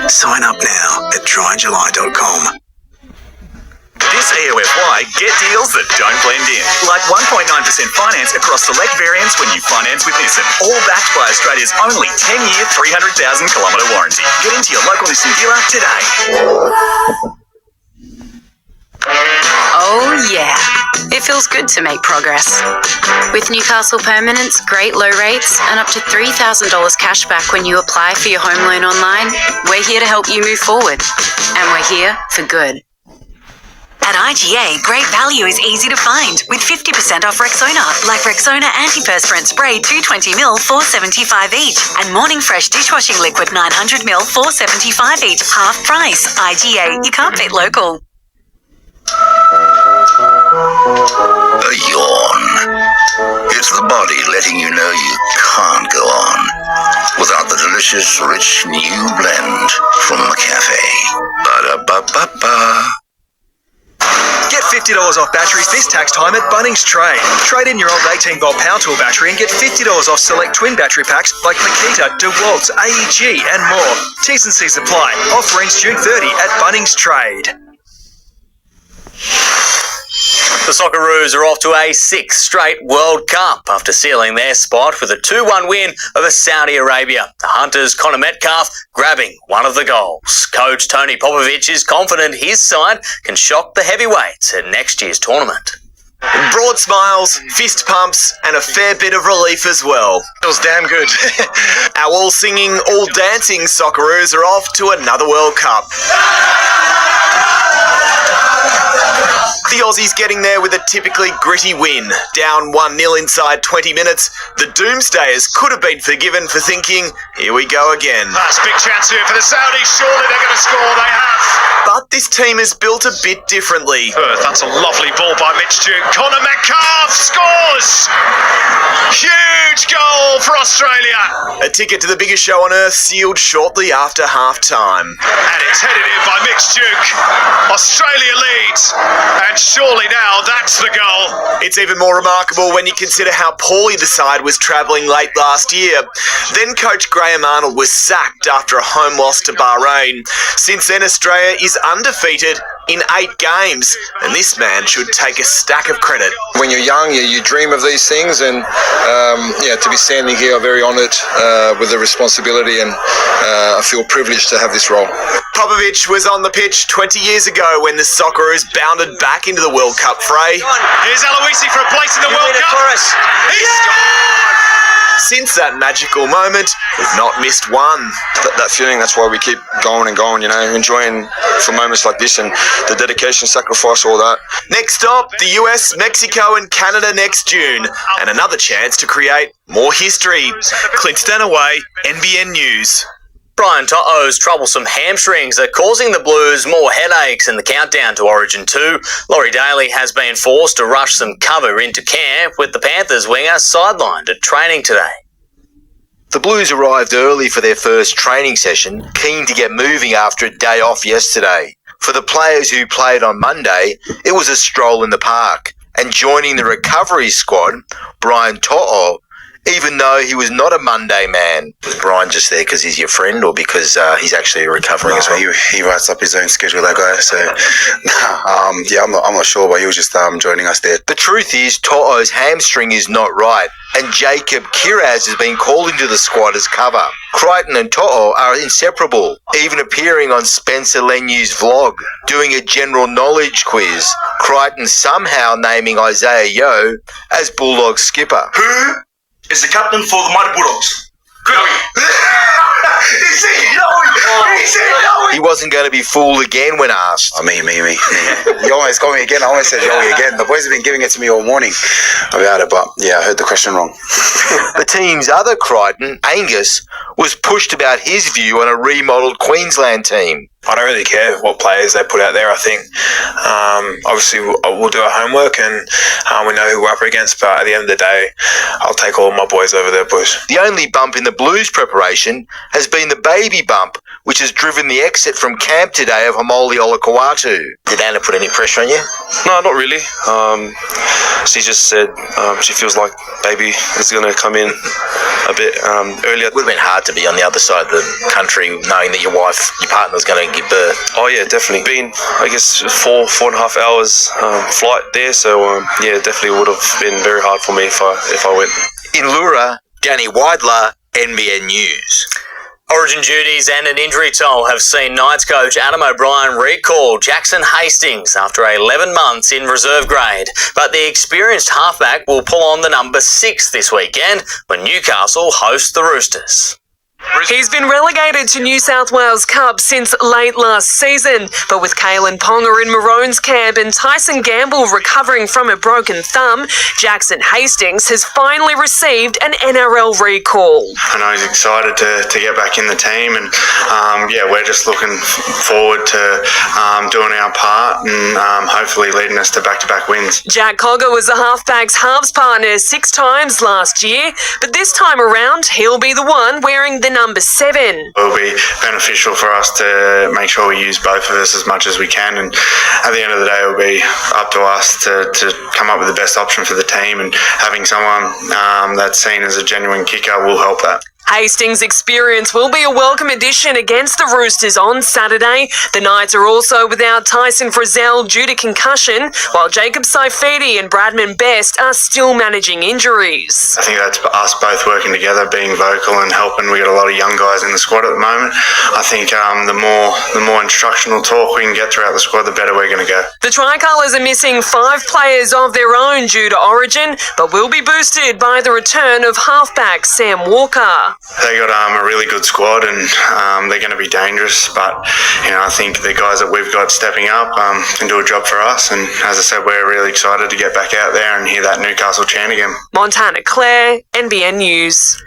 Sign up now at dryjuly.com. This EOFY, get deals that don't blend in. Like 1.9% finance across select variants when you finance with Nissan. All backed by Australia's only 10-year, 300,000-kilometre warranty. Get into your local Nissan dealer today. Oh yeah, it feels good to make progress. With Newcastle Permanent's great low rates and up to $3,000 cash back when you apply for your home loan online, we're here to help you move forward. And we're here for good. At IGA, great value is easy to find with 50% off Rexona, like Rexona Antiperspirant Spray 220ml, $4.75 each, and Morning Fresh Dishwashing Liquid 900ml, $4.75 each, half price. IGA, you can't beat local. A yawn. It's the body letting you know you can't go on without the delicious, rich new blend from the cafe. Ba-da-ba-ba-ba. Get $50 off batteries this tax time at Bunnings Trade. Trade in your old 18-volt power tool battery and get $50 off select twin battery packs like Makita, DeWalt, AEG and more. T's and C's apply. Offer ends June 30 at Bunnings Trade. The Socceroos are off to a 6th straight World Cup after sealing their spot with a 2-1 win over Saudi Arabia. The Hunters' Connor Metcalf grabbing one of the goals. Coach Tony Popovich is confident his side can shock the heavyweights at next year's tournament. Broad smiles, fist pumps, and a fair bit of relief as well. It was damn good. Our all-singing, all-dancing Socceroos are off to another World Cup. The Aussies getting there with a typically gritty win. Down 1-0 inside 20 minutes, the Doomsdayers could have been forgiven for thinking, here we go again. That's a big chance here for the Saudis. Surely they're going to score. They have. But this team is built a bit differently. That's a lovely ball by Mitch Duke. Connor Metcalf scores! Huge goal for Australia. A ticket to the biggest show on earth sealed shortly after half-time. And it's headed in by Mitch Duke. Australia leads. And surely now that's the goal. It's even more remarkable when you consider how poorly the side was travelling late last year. Then coach Graham Arnold was sacked after a home loss to Bahrain. Since then, Australia is undefeated in 8 games, and this man should take a stack of credit. When you're young, you dream of these things, and to be standing here, I'm very honoured with the responsibility, and I feel privileged to have this role. Popovich was on the pitch 20 years ago when the Socceroos bounded back into the World Cup fray. Here's Aloisi for a place in the World Cup. He scored! Since that magical moment, we've not missed one. That feeling, that's why we keep going and going, enjoying for moments like this and the dedication, sacrifice, all that. Next stop, the US, Mexico and Canada next June, and another chance to create more history. Clint Stanaway, NBN News. Brian To'o's troublesome hamstrings are causing the Blues more headaches in the countdown to Origin 2. Laurie Daly has been forced to rush some cover into camp, with the Panthers winger sidelined at training today. The Blues arrived early for their first training session, keen to get moving after a day off yesterday. For the players who played on Monday, it was a stroll in the park. And joining the recovery squad, Brian To'o, even though he was not a Monday man. Was Brian just there because he's your friend, or because he's actually recovering as well? He writes up his own schedule, that guy. So, I'm not sure, but he was just joining us there. The truth is, To'o's hamstring is not right, and Jacob Kiraz has been called into the squad as cover. Crichton and To'o are inseparable, even appearing on Spencer Lenyu's vlog, doing a general knowledge quiz. Crichton somehow naming Isaiah Yeo as Bulldog skipper. Who is the captain for the Mighty Bulldogs? He wasn't going to be fooled again when asked. Oh, me. You almost got me again. I almost said Joey again. The boys have been giving it to me all morning about it, but I heard the question wrong. The team's other Crichton, Angus, was pushed about his view on a remodelled Queensland team. I don't really care what players they put out there. I think obviously we'll do our homework and we know who we're up against, but at the end of the day, I'll take all my boys over there, boys. The only bump in the Blues preparation has been the baby bump, which has driven the exit from camp today of Hamoli Olakawatu. Did Anna put any pressure on you? No, not really. She just said she feels like baby is going to come in a bit earlier. It would have been hard to be on the other side of the country knowing that your partner's going to give birth? Oh yeah, definitely. Been, I guess, 4.5 hours flight there, so yeah, definitely would have been very hard for me if I went. In Lura, Danny Weidler, NBN News. Origin duties and an injury toll have seen Knights coach Adam O'Brien recall Jackson Hastings after 11 months in reserve grade. But the experienced halfback will pull on the number 6 this weekend when Newcastle host the Roosters. He's been relegated to New South Wales Cup since late last season, but with Kalen Ponga in Maroon's camp and Tyson Gamble recovering from a broken thumb, Jackson Hastings has finally received an NRL recall. I know he's excited to get back in the team, and yeah, we're just looking forward to doing our part and hopefully leading us to back-to-back wins. Jack Cogger was the halfback's halves partner 6 times last year, but this time around he'll be the one wearing the number 7. It will be beneficial for us to make sure we use both of us as much as we can, and at the end of the day it will be up to us to come up with the best option for the team, and having someone that's seen as a genuine kicker will help that. Hastings' experience will be a welcome addition against the Roosters on Saturday. The Knights are also without Tyson Frizzell due to concussion, while Jacob Saifidi and Bradman Best are still managing injuries. I think that's us both working together, being vocal and helping. We got a lot of young guys in the squad at the moment. I think the more instructional talk we can get throughout the squad, the better we're going to go. The Tricolours are missing 5 players of their own due to Origin, but will be boosted by the return of halfback Sam Walker. They got a really good squad, and they're going to be dangerous, but I think the guys that we've got stepping up can do a job for us, and as I said, we're really excited to get back out there and hear that Newcastle chant again. Montana Clare, NBN News.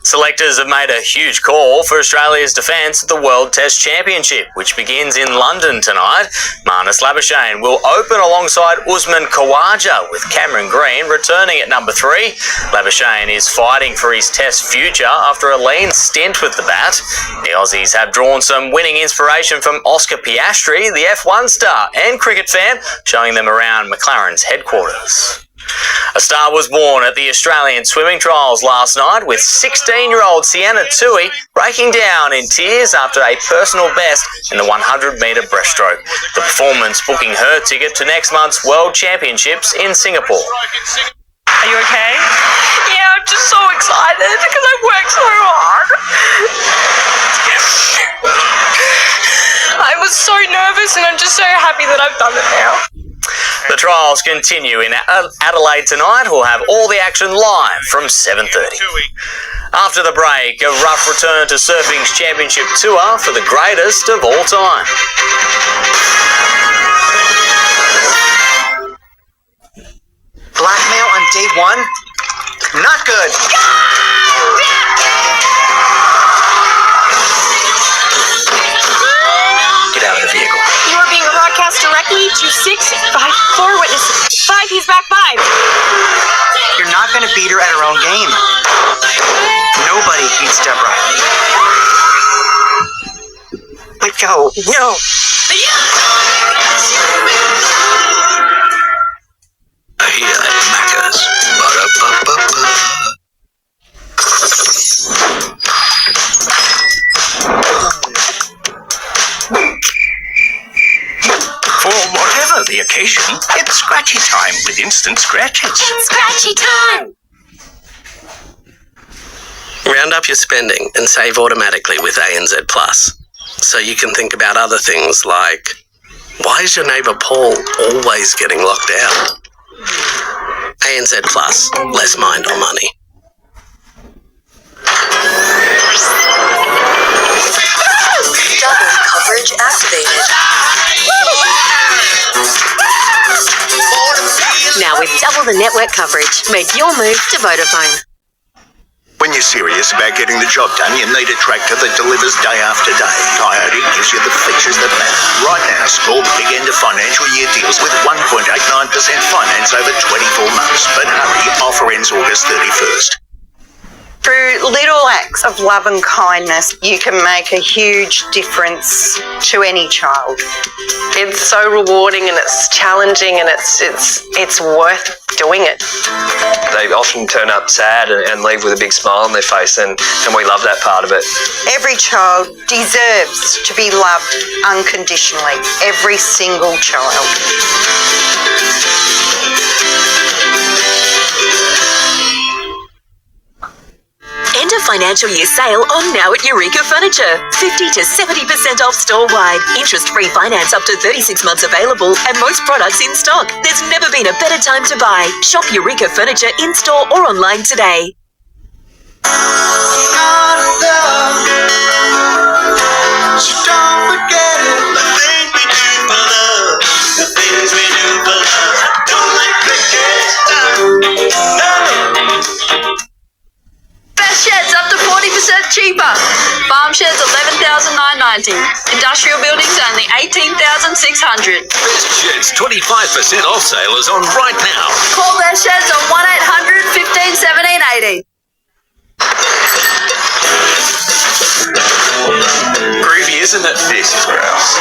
Selectors have made a huge call for Australia's defence at the World Test Championship, which begins in London tonight. Marnus Labuschagne will open alongside Usman Khawaja, with Cameron Green returning at number 3. Labuschagne is fighting for his Test future after a lean stint with the bat. The Aussies have drawn some winning inspiration from Oscar Piastri, the F1 star and cricket fan, showing them around McLaren's headquarters. A star was born at the Australian swimming trials last night, with 16-year-old Sienna Tui breaking down in tears after a personal best in the 100-metre breaststroke. The performance booking her ticket to next month's World Championships in Singapore. Are you okay? Yeah, I'm just so excited because I've worked so hard. I was so nervous and I'm just so happy that I've done it now. The trials continue in Adelaide tonight. We'll have all the action live from 7:30. After the break, a rough return to surfing's championship tour for the greatest of all time. Blackmail on day 1? Not good. Get out of the vehicle. You are being broadcast directly to 6 by 4 witnesses. 5, he's back 5. You're not going to beat her at her own game. Nobody beats Deborah. Let go. No. Here at Macca's. For whatever the occasion, it's scratchy time with instant scratches. It's scratchy time. Round up your spending and save automatically with ANZ Plus. So you can think about other things like, why is your neighbour Paul always getting locked out? ANZ Plus, less mind on money. Double coverage activated. Now with double the network coverage, make your move to Vodafone. When you're serious about getting the job done, you need a tractor that delivers day after day. Coyote gives you the features that matter. Right now, score big end of financial year deals with 1.89% finance over 24 months. But hurry, offer ends August 31st. Through little acts of love and kindness, you can make a huge difference to any child. It's so rewarding and it's challenging and it's worth doing it. They often turn up sad and leave with a big smile on their face, and we love that part of it. Every child deserves to be loved unconditionally. Every single child. End of financial year sale on now at Eureka Furniture. 50 to 70% off store-wide. Interest-free finance up to 36 months available and most products in stock. There's never been a better time to buy. Shop Eureka Furniture in-store or online today. So don't forget it. The things we do for love. The things we do for love. Don't like cricket. No. Best sheds up to 40% cheaper. Farm sheds $11,990. Industrial buildings only $18,600. Best Sheds 25% off sale is on right now. Call Best Sheds on 1-800-15-1780. Groovy, isn't it? This is grouse.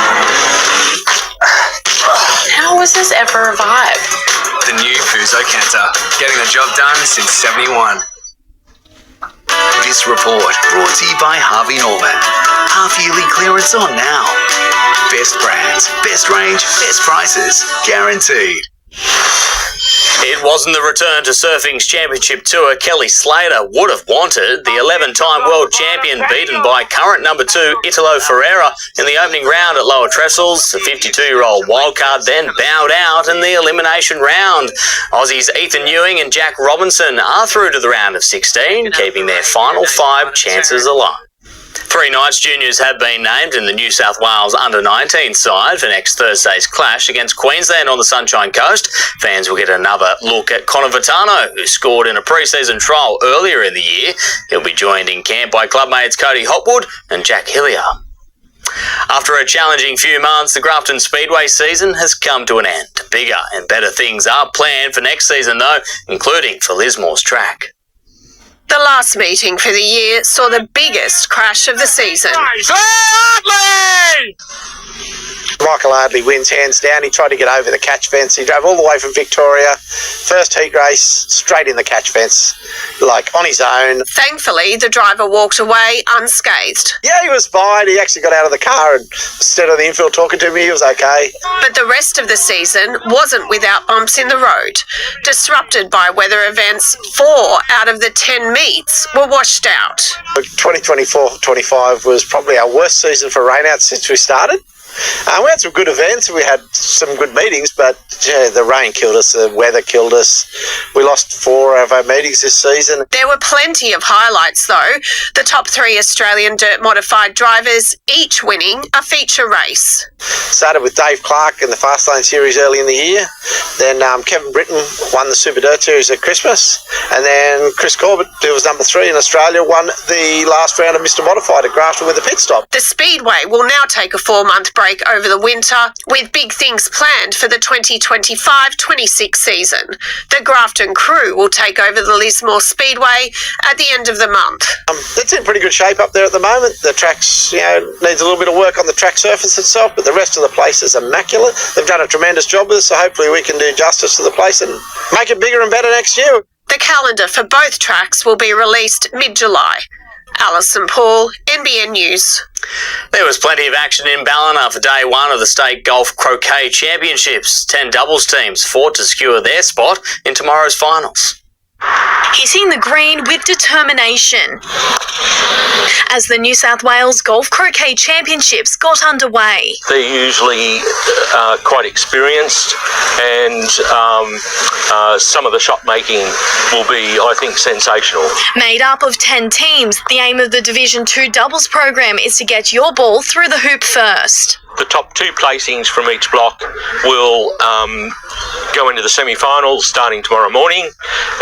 How was this ever a vibe? The new Fuso Canter, getting the job done since 71. This report brought to you by Harvey Norman. Half-yearly clearance on now. Best brands, best range, best prices. Guaranteed. It wasn't the return to surfing's championship tour Kelly Slater would have wanted. The 11-time world champion beaten by current number 2 Italo Ferreira in the opening round at Lower Trestles. The 52-year-old wildcard then bowed out in the elimination round. Aussies Ethan Ewing and Jack Robinson are through to the round of 16, keeping their final 5 chances alive. 3 Knights juniors have been named in the New South Wales under-19 side for next Thursday's clash against Queensland on the Sunshine Coast. Fans will get another look at Connor Vitano, who scored in a pre-season trial earlier in the year. He'll be joined in camp by clubmates Cody Hopwood and Jack Hillier. After a challenging few months, the Grafton Speedway season has come to an end. Bigger and better things are planned for next season though, including for Lismore's track. The last meeting for the year saw the biggest crash of the season. Michael Ardley wins hands down. He tried to get over the catch fence. He drove all the way from Victoria. First heat race, straight in the catch fence, like on his own. Thankfully, the driver walked away unscathed. Yeah, he was fine. He actually got out of the car and instead of the infield talking to me, he was okay. But the rest of the season wasn't without bumps in the road. Disrupted by weather events, 4 out of the 10 meets were washed out. 2024-25 was probably our worst season for rainouts since we started. We had some good events, we had some good meetings, but the rain killed us, the weather killed us. We lost 4 of our meetings this season. There were plenty of highlights though. The top 3 Australian dirt modified drivers, each winning a feature race. Started with Dave Clark in the Fast Lane Series early in the year. Then Kevin Britton won the Super Dirt Series at Christmas. And then Chris Corbett, who was number 3 in Australia, won the last round of Mr. Modified at Grafton with a pit stop. The Speedway will now take a 4-month break over the winter, with big things planned for the 2025-26 season. The Grafton crew will take over the Lismore Speedway at the end of the month. It's in pretty good shape up there at the moment. The track's, needs a little bit of work on the track surface itself, but the rest of the place is immaculate. They've done a tremendous job with it, so hopefully we can do justice to the place and make it bigger and better next year. The calendar for both tracks will be released mid-July. Alison Paul, NBN News. There was plenty of action in Ballina for day 1 of the State Golf Croquet Championships. 10 doubles teams fought to secure their spot in tomorrow's finals. Hitting the green with determination as the New South Wales Golf Croquet Championships got underway. They're usually quite experienced, and some of the shot making will be, I think, sensational. Made up of 10 teams, the aim of the Division 2 doubles program is to get your ball through the hoop first. the top 2 placings from each block will go into the semi-finals starting tomorrow morning,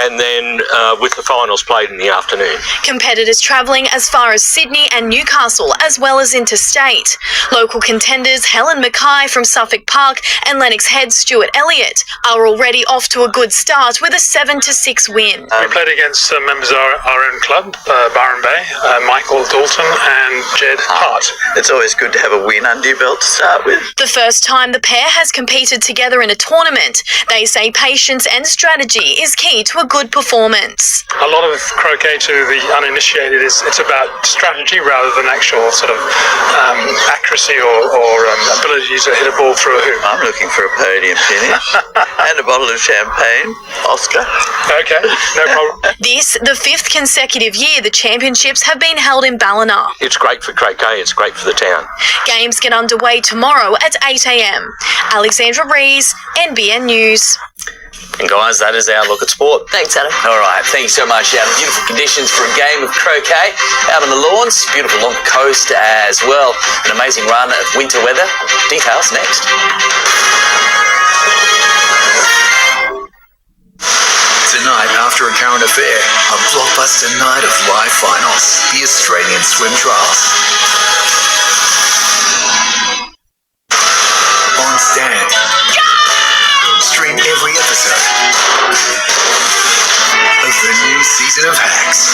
and then with the finals played in the afternoon. Competitors travelling as far as Sydney and Newcastle, as well as interstate. Local contenders Helen Mackay from Suffolk Park and Lennox Head Stuart Elliott are already off to a good start with a 7-6 win. We played against members of our own club, Byron Bay, Michael Dalton and Jed Hart. It's always good to have a win under your belt to start with. The first time the pair has competed together in a tournament, they say patience and strategy is key to a good performance. A lot of croquet to the uninitiated it's about strategy rather than actual sort of accuracy or ability to hit a ball through a hoop. I'm looking for a podium finish and a bottle of champagne, Oscar. Okay, no problem. This, the 5th consecutive year the championships have been held in Ballina. It's great for croquet, it's great for the town. Games get underway tomorrow at 8 a.m. Alexandra Rees, NBN News. And guys, that is our look at sport. Thanks, Adam. All right, thanks so much, Adam. Beautiful conditions for a game of croquet out on the lawns. Beautiful along the coast as well. An amazing run of winter weather. Details next. Tonight, after a current affair, a blockbuster night of live finals. The Australian Swim Trials. On Stan. Stream every episode of the new season of Hacks.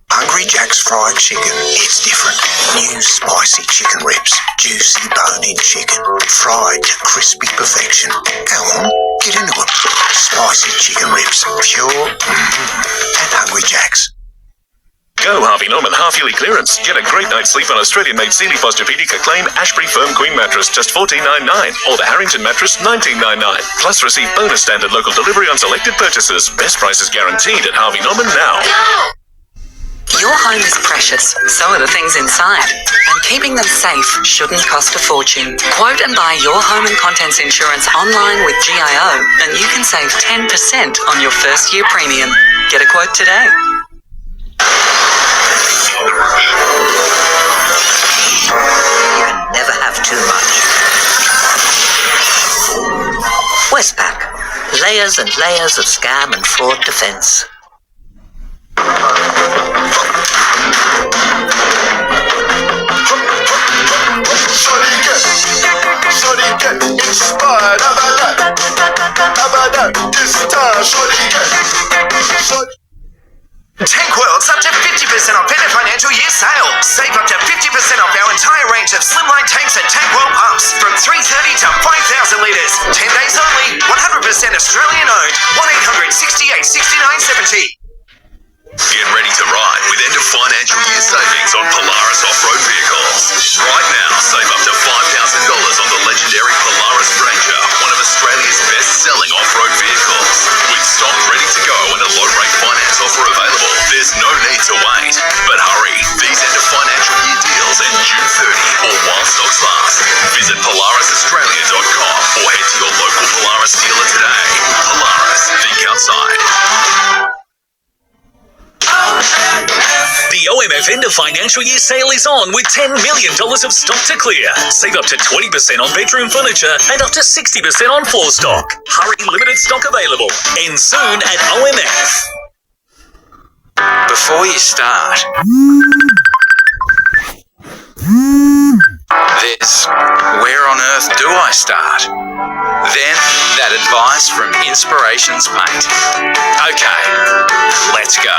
Hungry Jack's fried chicken. It's different. New spicy chicken ribs. Juicy bone-in chicken. Fried to crispy perfection. Go on, get into them. Spicy chicken ribs. Pure at Hungry Jack's. Go Harvey Norman half-yearly clearance. Get a great night's sleep on Australian-made Sealy Posturepedic Acclaim Ashbury Firm Queen Mattress, just $14.99. Or the Harrington Mattress, $19.99. Plus receive bonus standard local delivery on selected purchases. Best prices guaranteed at Harvey Norman now. Your home is precious, so are the things inside. And keeping them safe shouldn't cost a fortune. Quote and buy your home and contents insurance online with GIO, and you can save 10% on your first year premium. Get a quote today. You can never have too much. Westpac. Layers and layers of scam and fraud defense. Shorty get inspired about that this time. Shorty get. Tank World's up to 50% off end of financial year sale. Save up to 50% off our entire range of slimline tanks and Tank World pumps from 330 to 5,000 litres. 10 days only, 100% Australian owned. 1-800-68-69-70. Get ready to ride with end of financial year savings on Polaris off-road vehicles. Right now, save up to $5,000 on the legendary Polaris Ranger, one of Australia's best-selling off-road vehicles. With stock ready to go and a low-rate finance offer available, there's no need to wait. But hurry, these end of financial year deals end June 30 or while stocks last. Visit PolarisAustralia.com or head to your local Polaris dealer today. Polaris, think outside. The OMF end of financial year sale is on with $10 million of stock to clear. Save up to 20% on bedroom furniture and up to 60% on floor stock. Hurry, limited stock available. End soon at OMF. Before you start, there's where on earth do I start? Then that advice from Inspirations Paint. Okay, let's go.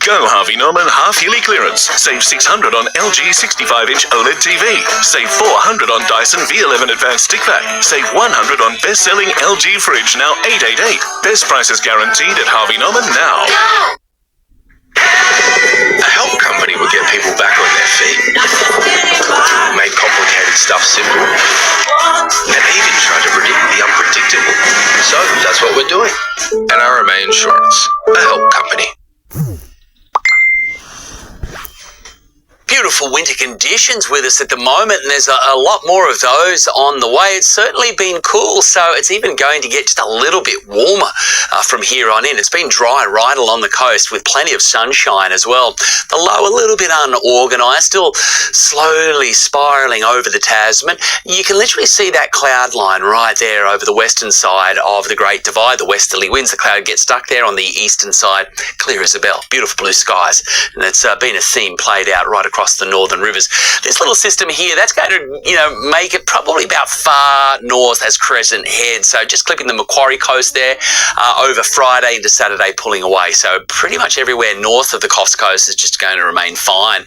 Go Harvey Norman half-yearly clearance. Save $600 on LG 65-inch OLED TV. Save $400 on Dyson V11 Advanced Stick Vac. Save $100 on best-selling LG fridge, now $888. Best prices guaranteed at Harvey Norman now. A help company will get people back on their feet. Make complicated stuff simple. And even try to predict the unpredictable. So that's what we're doing. NRMA Insurance, a help company. Beautiful winter conditions with us at the moment, and there's a lot more of those on the way. It's certainly been cool, so it's even going to get just a little bit warmer from here on in. It's been dry right along the coast with plenty of sunshine as well. The low a little bit unorganised, still slowly spiralling over the Tasman. You can literally see that cloud line right there over the western side of the Great Divide, the westerly winds. The cloud gets stuck there on the eastern side, clear as a bell. Beautiful blue skies, and it's been a theme played out right across the Northern Rivers. This little system here, that's going to, make it probably about far north as Crescent Head. So just clipping the Macquarie coast there over Friday into Saturday, pulling away. So pretty much everywhere north of the Coffs Coast is just going to remain fine.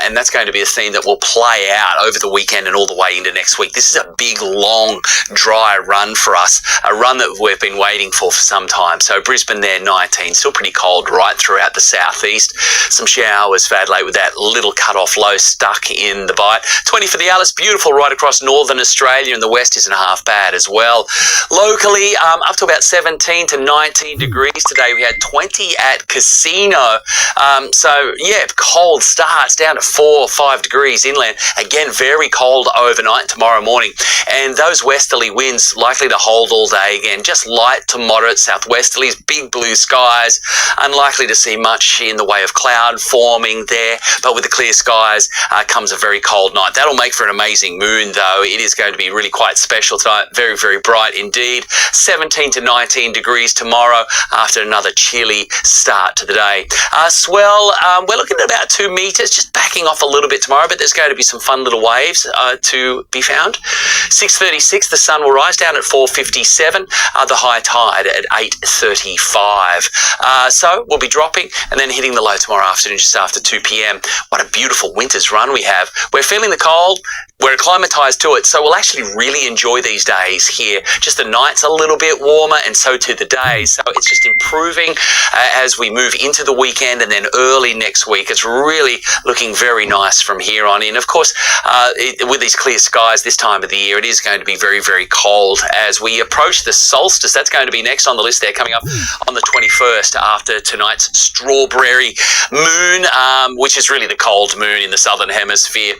And that's going to be a theme that will play out over the weekend and all the way into next week. This is a big, long, dry run for us, a run that we've been waiting for some time. So Brisbane there, 19, still pretty cold right throughout the southeast. Some showers for Adelaide with that little cut-off low stuck in the Bight. 20 for the Alice, beautiful right across northern Australia, and the west isn't half bad as well. Locally, up to about 17 to 19 degrees today. We had 20 at Casino. So, yeah, cold starts down to 4 or 5 degrees inland. Again, very cold overnight tomorrow morning. And those westerly winds likely to hold all day again. Just light to moderate southwesterlies, big blue skies. Unlikely to see much in the way of cloud forming there. But with the clear skies comes a very cold night. That'll make for an amazing moon, though. It is going to be really quite special tonight. Very, very bright indeed. 17 to 19 degrees tomorrow after another chilly start to the day. Swell, we're looking at about 2 metres, just backing off a little bit tomorrow, but there's going to be some fun little waves to be found. 6:36, the sun will rise down at 4:57, the high tide at 8:35. So we'll be dropping and then hitting the low tomorrow afternoon just after 2 p.m. What a beautiful winter's run we have. We're feeling the cold. We're acclimatised to it, so we'll actually really enjoy these days here. Just the night's a little bit warmer, and so too the days. So it's just improving as we move into the weekend and then early next week. It's really looking very nice from here on in. Of course, with these clear skies this time of the year, it is going to be very, very cold as we approach the solstice. That's going to be next on the list there, coming up on the 21st after tonight's strawberry moon, which is really the cold moon in the southern hemisphere.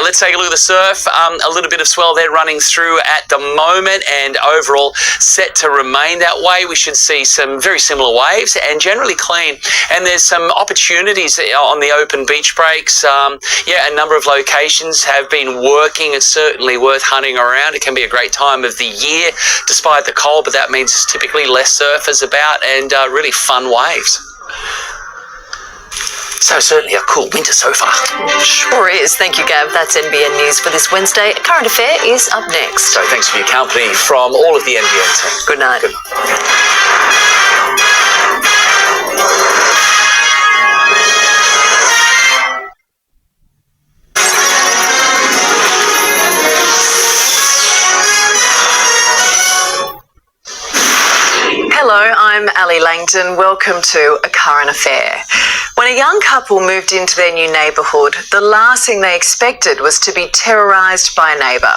Let's take a look at the surf. A little bit of swell there running through at the moment, and overall set to remain that way. We should see some very similar waves and generally clean, and there's some opportunities on the open beach breaks. A number of locations have been working. It's certainly worth hunting around. It can be a great time of the year despite the cold, but that means typically less surfers about and really fun waves. So certainly a cool winter so far. Sure is. Thank you, Gav. That's NBN News for this Wednesday. Current Affair is up next. So thanks for your company from all of the NBN team. Good night. Hello, I'm Alison Langdon. Welcome to A Current Affair. When a young couple moved into their new neighbourhood, the last thing they expected was to be terrorised by a neighbour.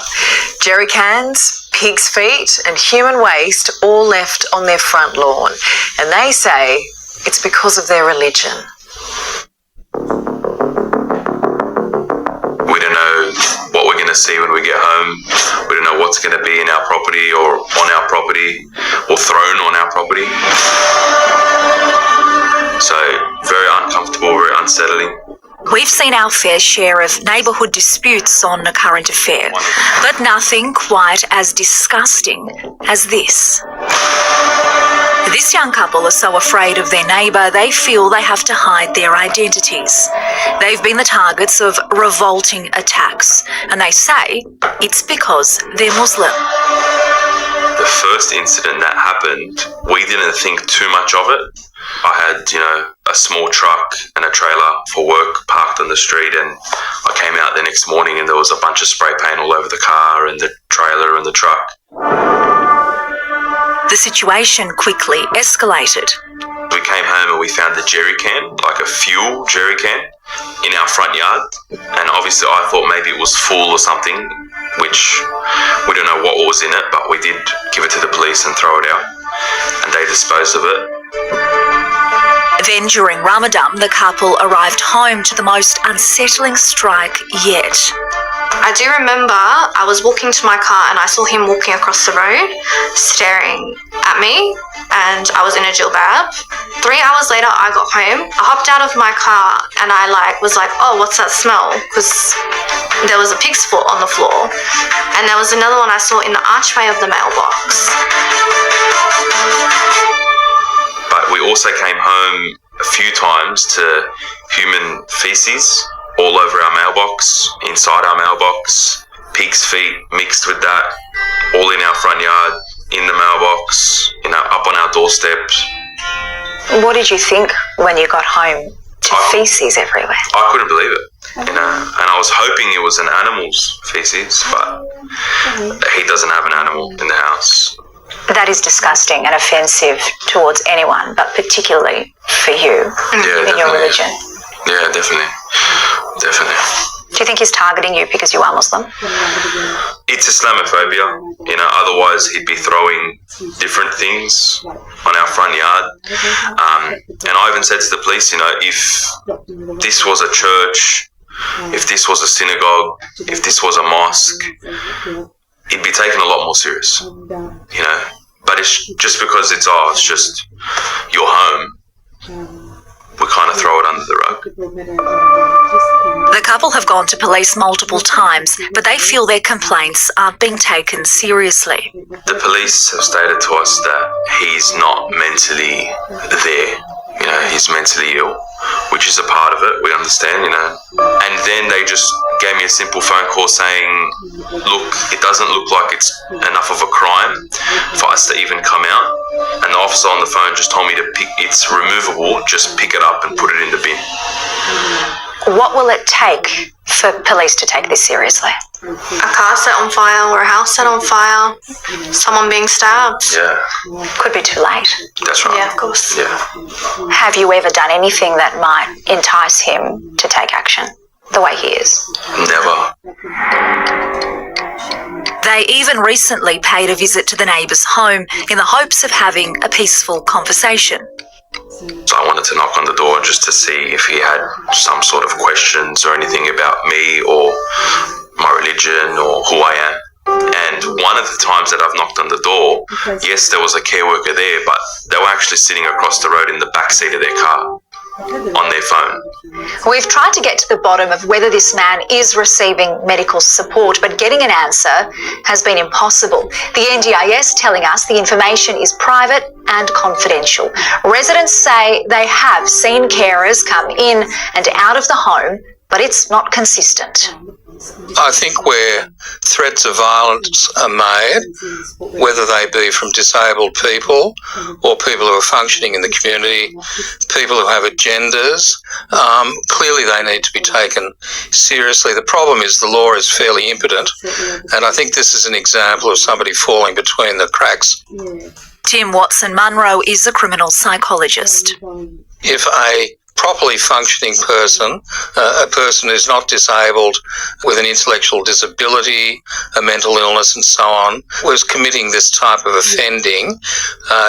Jerry cans, pig's feet and human waste all left on their front lawn. And they say it's because of their religion. We don't know what we're going to see when we get home. We don't know what's going to be in our property or on our property or thrown on our property. So very uncomfortable, very unsettling. We've seen our fair share of neighbourhood disputes on A Current Affair, but nothing quite as disgusting as this. This young couple are so afraid of their neighbour, they feel they have to hide their identities. They've been the targets of revolting attacks, and they say it's because they're Muslim. The first incident that happened, we didn't think too much of it. I had, a small truck and a trailer for work parked on the street, and I came out the next morning and there was a bunch of spray paint all over the car and the trailer and the truck. The situation quickly escalated. We came home and we found the jerry can, like a fuel jerry can, in our front yard. And obviously I thought maybe it was full or something, which we don't know what was in it, but we did give it to the police and throw it out. And they disposed of it. Then during Ramadan, the couple arrived home to the most unsettling strike yet. I do remember I was walking to my car and I saw him walking across the road, staring at me, and I was in a jilbab. 3 hours later, I got home. I hopped out of my car and I was like, oh, what's that smell? Because there was a pig's foot on the floor. And there was another one I saw in the archway of the mailbox. But we also came home a few times to human feces all over our mailbox, inside our mailbox, pig's feet mixed with that, all in our front yard, in the mailbox, up on our doorstep. What did you think when you got home to feces everywhere? I couldn't believe it, and I was hoping it was an animal's feces, but he doesn't have an animal in the house. That is disgusting and offensive towards anyone, but particularly for you in your religion. Yeah, definitely. Do you think he's targeting you because you are Muslim? It's Islamophobia. Otherwise he'd be throwing different things on our front yard. And I even said to the police, if this was a church, if this was a synagogue, if this was a mosque, it'd be taken a lot more serious, But it's just because it's just your home, we kind of throw it under the rug. The couple have gone to police multiple times, but they feel their complaints aren't being taken seriously. The police have stated to us that he's not mentally there. He's mentally ill, which is a part of it, we understand, And then they just gave me a simple phone call saying, look, it doesn't look like it's enough of a crime for us to even come out. And the officer on the phone just told me it's removable, just pick it up and put it in the bin. What will it take for police to take this seriously? A car set on fire or a house set on fire, someone being stabbed. Yeah. Could be too late. That's right. Yeah, of course. Yeah. Have you ever done anything that might entice him to take action the way he is? Never. They even recently paid a visit to the neighbour's home in the hopes of having a peaceful conversation. So I wanted to knock on the door just to see if he had some sort of questions or anything about me or my religion or who I am. And one of the times that I've knocked on the door, yes, there was a care worker there, but they were actually sitting across the road in the back seat of their car on their phone. We've tried to get to the bottom of whether this man is receiving medical support, but getting an answer has been impossible. The NDIS telling us the information is private and confidential. Residents say they have seen carers come in and out of the home, but it's not consistent. I think where threats of violence are made, whether they be from disabled people or people who are functioning in the community, people who have agendas, clearly they need to be taken seriously. The problem is the law is fairly impotent, and I think this is an example of somebody falling between the cracks. Tim Watson-Munro is a criminal psychologist. If a properly functioning person, a person who's not disabled with an intellectual disability, a mental illness and so on, was committing this type of offending,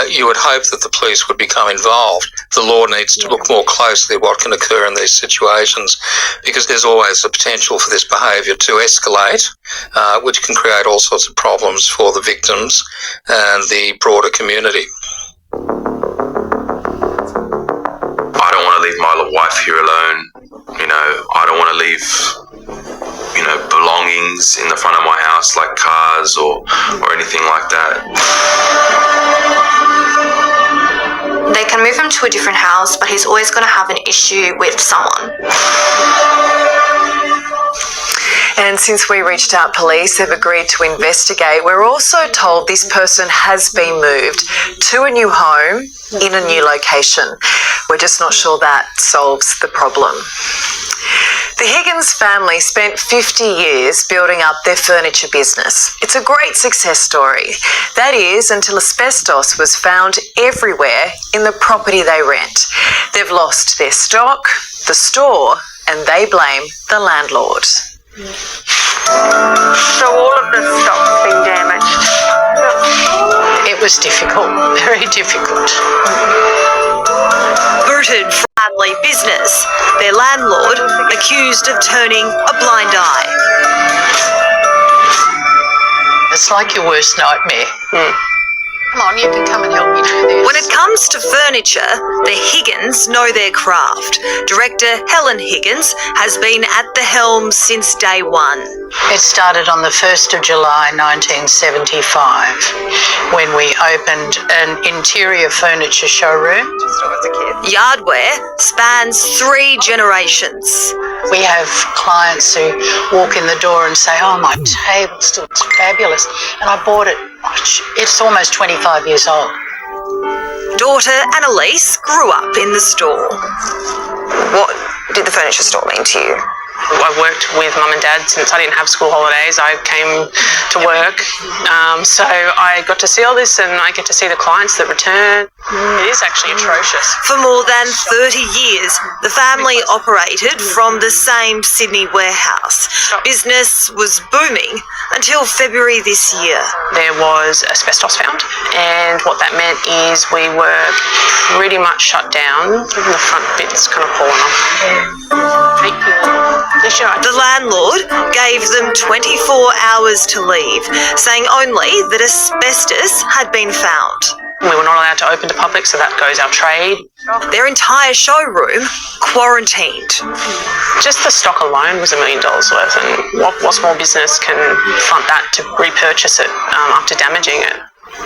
you would hope that the police would become involved. The law needs to look more closely at what can occur in these situations, because there's always the potential for this behaviour to escalate, which can create all sorts of problems for the victims and the broader community. I don't want to leave my wife here alone. I don't want to leave, belongings in the front of my house like cars or anything like that. They can move him to a different house, but he's always going to have an issue with someone. And since we reached out, police have agreed to investigate. We're also told this person has been moved to a new home in a new location. We're just not sure that solves the problem. The Higgins family spent 50 years building up their furniture business. It's a great success story. That is, until asbestos was found everywhere in the property they rent. They've lost their stock, the store, and they blame the landlord. So all of the stock's been damaged. It was difficult, very difficult. Booted from family business, their landlord accused of turning a blind eye. It's like your worst nightmare. Come on, you can come and help me do this. When it comes to furniture, the Higgins know their craft. Director Helen Higgins has been at the helm since day one. It started on the 1st of July 1975 when we opened an interior furniture showroom. Yardware spans 3 generations. We have clients who walk in the door and say, "Oh, my table still looks fabulous," and I bought it. It's almost 25 years old. Daughter Annalise grew up in the store. What did the furniture store mean to you? I worked with mum and dad since I didn't have school holidays. I came to work, so I got to see all this and I get to see the clients that return. It is actually atrocious. For more than 30 years, the family operated from the same Sydney warehouse. Business was booming until February this year. There was asbestos found, and what that meant is we were pretty much shut down. Even the front bit's kind of fallen off. The landlord gave them 24 hours to leave, saying only that asbestos had been found. We were not allowed to open to public, so that goes our trade. Their entire showroom quarantined. Just the stock alone was $1 million worth, and what small business can front that to repurchase it after damaging it?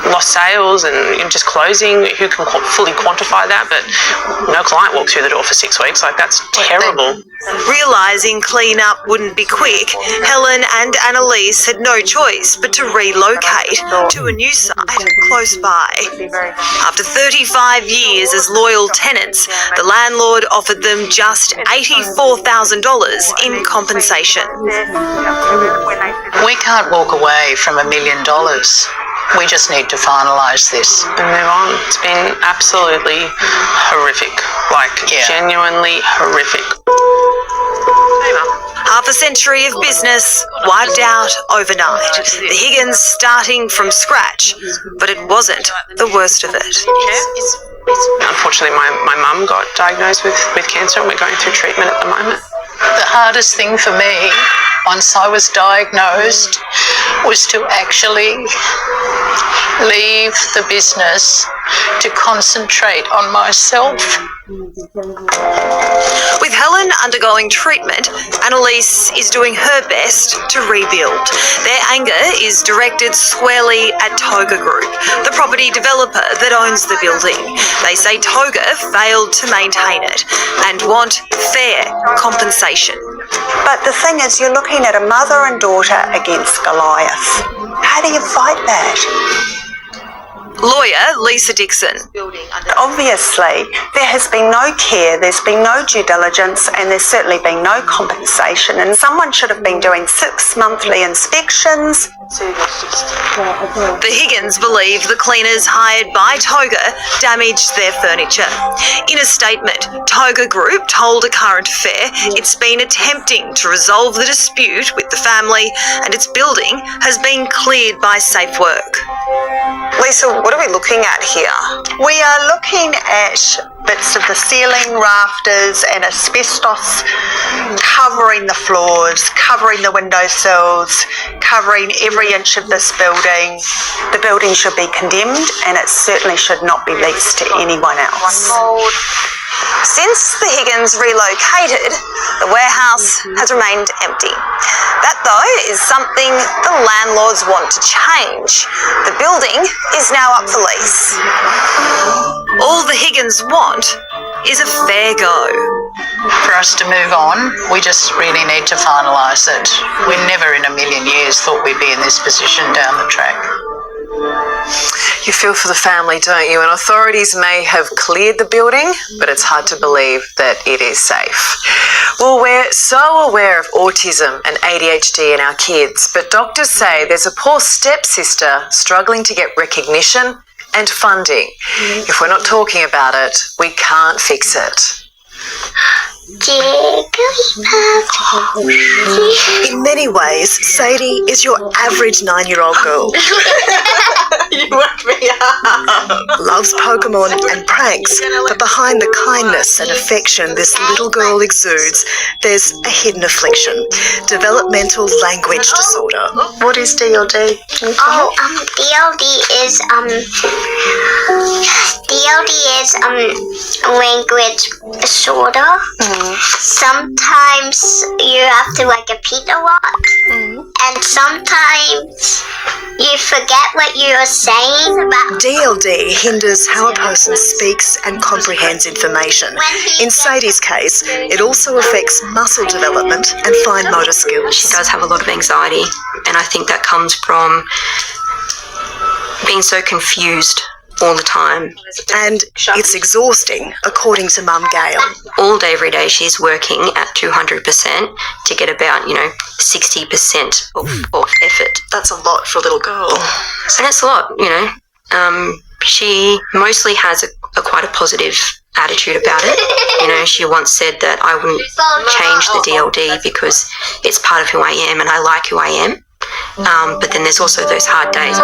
Lost sales and just closing. Who can fully quantify that? But no client walked through the door for 6 weeks. Like, that's terrible. Realising clean-up wouldn't be quick, Helen and Annalise had no choice but to relocate to a new site close by. After 35 years as loyal tenants, the landlord offered them just $84,000 in compensation. We can't walk away from $1 million. We just need to finalise this. And move on. It's been absolutely horrific. Genuinely horrific. Half a century of business wiped out overnight. The Higgins starting from scratch, but it wasn't the worst of it. Unfortunately, my mum got diagnosed with cancer and we're going through treatment at the moment. The hardest thing for me, once I was diagnosed, was to actually leave the business to concentrate on myself. With Helen undergoing treatment, Annalise is doing her best to rebuild. Their anger is directed squarely at Toga Group, the property developer that owns the building. They say Toga failed to maintain it and want fair compensation. But the thing is, you're looking at a mother and daughter against Goliath. How do you fight that? Lawyer Lisa Dixon. Obviously, there has been no care, there's been no due diligence, and there's certainly been no compensation. And someone should have been doing 6 monthly inspections. The Higgins believe the cleaners hired by Toga damaged their furniture. In a statement, Toga Group told A Current Affair it's been attempting to resolve the dispute with the family and its building has been cleared by Safe Work. Lisa, what are we looking at here? We are looking at bits of the ceiling, rafters and asbestos covering the floors, covering the windowsills, covering every inch of this building. The building should be condemned and it certainly should not be leased to anyone else. Since the Higgins relocated, the warehouse has remained empty. That, though, is something the landlords want to change. The building is now up for lease. All the Higgins want is a fair go. For us to move on, we just really need to finalise it. We never in a million years thought we'd be in this position down the track. You feel for the family, don't you? And authorities may have cleared the building, but it's hard to believe that it is safe. Well, we're so aware of autism and ADHD in our kids, but doctors say there's a poor stepsister struggling to get recognition and funding. If we're not talking about it, we can't fix it. In many ways, Sadie is your average 9-year-old girl. You woke me up. Loves Pokemon and pranks, but behind the kindness and affection this little girl exudes, there's a hidden affliction, developmental language disorder. What is DLD? DLD is language disorder. Sometimes you have to repeat a lot, and sometimes you forget what you are saying about. DLD hinders how a person speaks and comprehends information. In Sadie's case, it also affects muscle development and fine motor skills. She does have a lot of anxiety, and I think that comes from being so confused all the time. And it's exhausting, according to Mum Gail. All day, every day, she's working at 200% to get about, 60% of effort. That's a lot for a little girl. And it's a lot, She mostly has quite a positive attitude about it. She once said that I wouldn't change the DLD because it's part of who I am and I like who I am. But then there's also those hard days.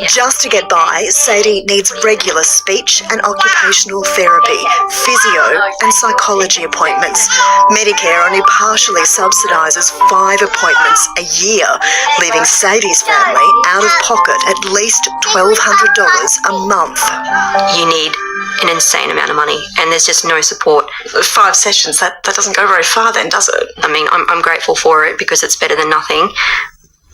Just to get by, Sadie needs regular speech and occupational therapy, physio and psychology appointments. Medicare only partially subsidises 5 appointments a year, leaving Sadie's family out of pocket at least $1,200 a month. You need an insane amount of money, and there's just no support. 5 sessions, that doesn't go very far then, does it? I mean, I'm grateful for it because it's better than nothing,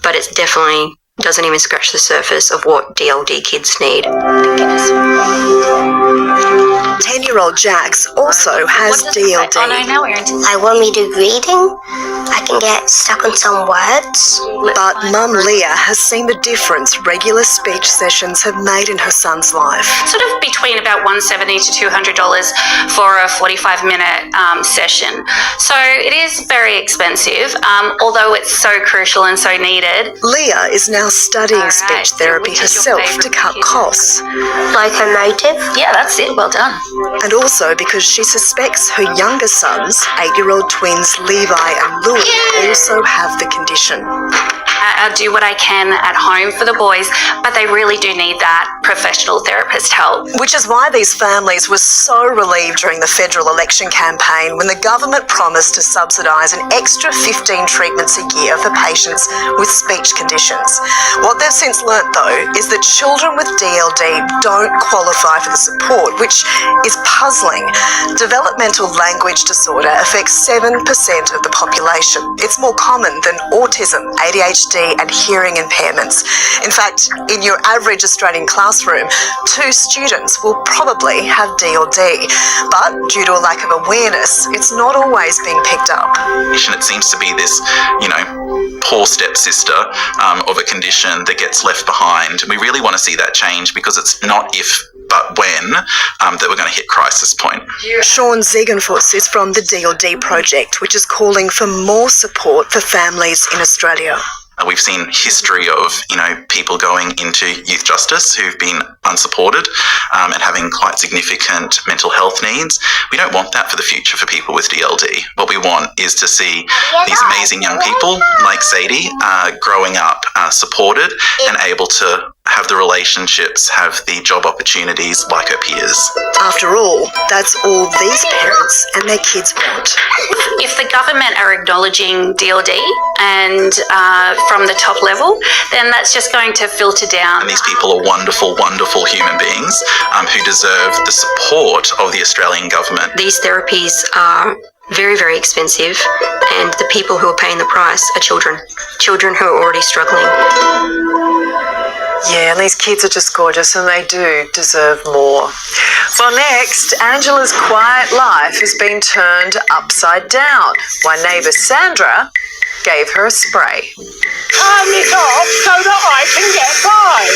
but it definitely doesn't even scratch the surface of what DLD kids need. 10-year-old Jax also has DLD. Like when we do reading, I can get stuck on some words. But Mum Leah has seen the difference regular speech sessions have made in her son's life. Sort of between about $170 to $200 for a 45-minute session. So it is very expensive, although it's so crucial and so needed. Leah is now studying speech therapy herself to cut costs. Like her motive? Yeah, that's it. Well done. And also because she suspects her younger sons, 8-year-old twins Levi and Louis, also have the condition. I do what I can at home for the boys, but they really do need that professional therapist help. Which is why these families were so relieved during the federal election campaign when the government promised to subsidise an extra 15 treatments a year for patients with speech conditions. What they've since learnt, though, is that children with DLD don't qualify for the support, which is puzzling. Developmental language disorder affects 7% of the population. It's more common than autism, ADHD and hearing impairments. In fact, in your average Australian classroom, 2 students will probably have DLD. But due to a lack of awareness, it's not always being picked up. It seems to be this, poor stepsister of a condition that gets left behind. We really want to see that change because it's not if but when that we're going to hit crisis point. Sean Ziegenfuss is from the DLD project, which is calling for more support for families in Australia. We've seen history of, people going into youth justice who've been unsupported and having quite significant mental health needs. We don't want that for the future for people with DLD. What we want is to see these amazing young people like Sadie growing up supported and able to have the relationships, have the job opportunities like her peers. After all, that's all these parents and their kids want. If the government are acknowledging DLD and from the top level, then that's just going to filter down. And these people are wonderful, wonderful human beings who deserve the support of the Australian government. These therapies are very, very expensive, and the people who are paying the price are children who are already struggling. Yeah, and these kids are just gorgeous and they do deserve more. Well, next, Angela's quiet life has been turned upside down. Why neighbour Sandra gave her a spray. Turn it off so that I can get by.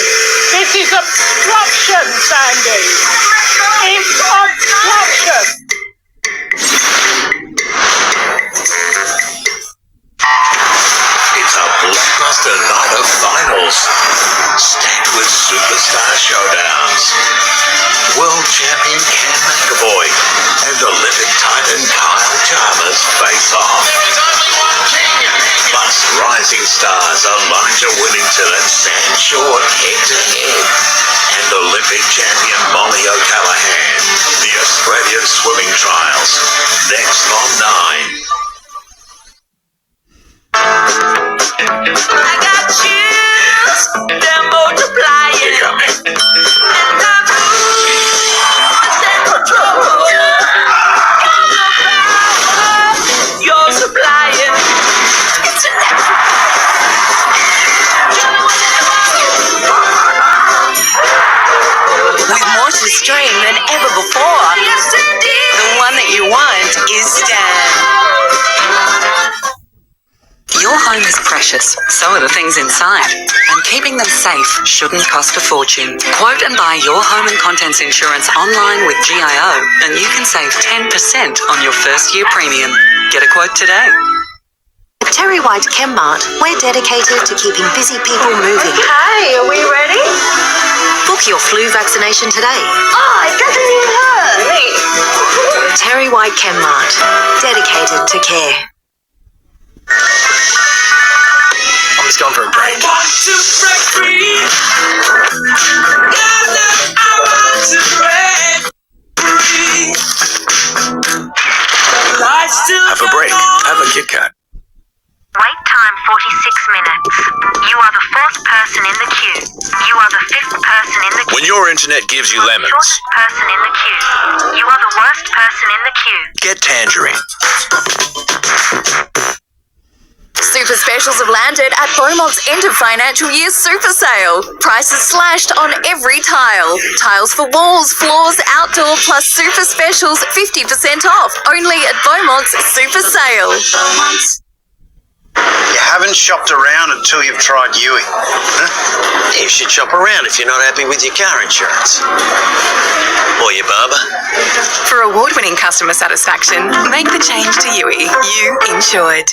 This is obstruction, Sandy. It's obstruction. It's a blockbuster night of finals, stacked with superstar showdowns. World champion Cam McAvoy and faster stream than ever before. The one that you want is Stan. Your home is precious, so are the things inside. And keeping them safe shouldn't cost a fortune. Quote and buy your home and contents insurance online with GIO, and you can save 10% on your first year premium. Get a quote today. At Terry White Chemmart, we're dedicated to keeping busy people moving. Okay, are we ready? Book your flu vaccination today. Oh, it doesn't even hurt. Terry White Chemmart, dedicated to care. I'm just going for a break. I want to break free. I want to break free. Have a break. Have a Kit Kat. Wait time 46 minutes. You are the fourth person in the queue. You are the fifth person in the queue. When your internet gives you lemons, Shortest person in the queue. You are the worst person in the queue. get Tangerine. Super specials have landed at Beaumont's end of financial year super sale. Prices slashed on every tile. Tiles for walls, floors, outdoor, plus super specials 50% off. Only at Beaumont's super sale. You haven't shopped around until you've tried Yui. Huh? You should shop around if you're not happy with your car insurance. Or your barber. For award-winning customer satisfaction, make the change to Yui. You insured.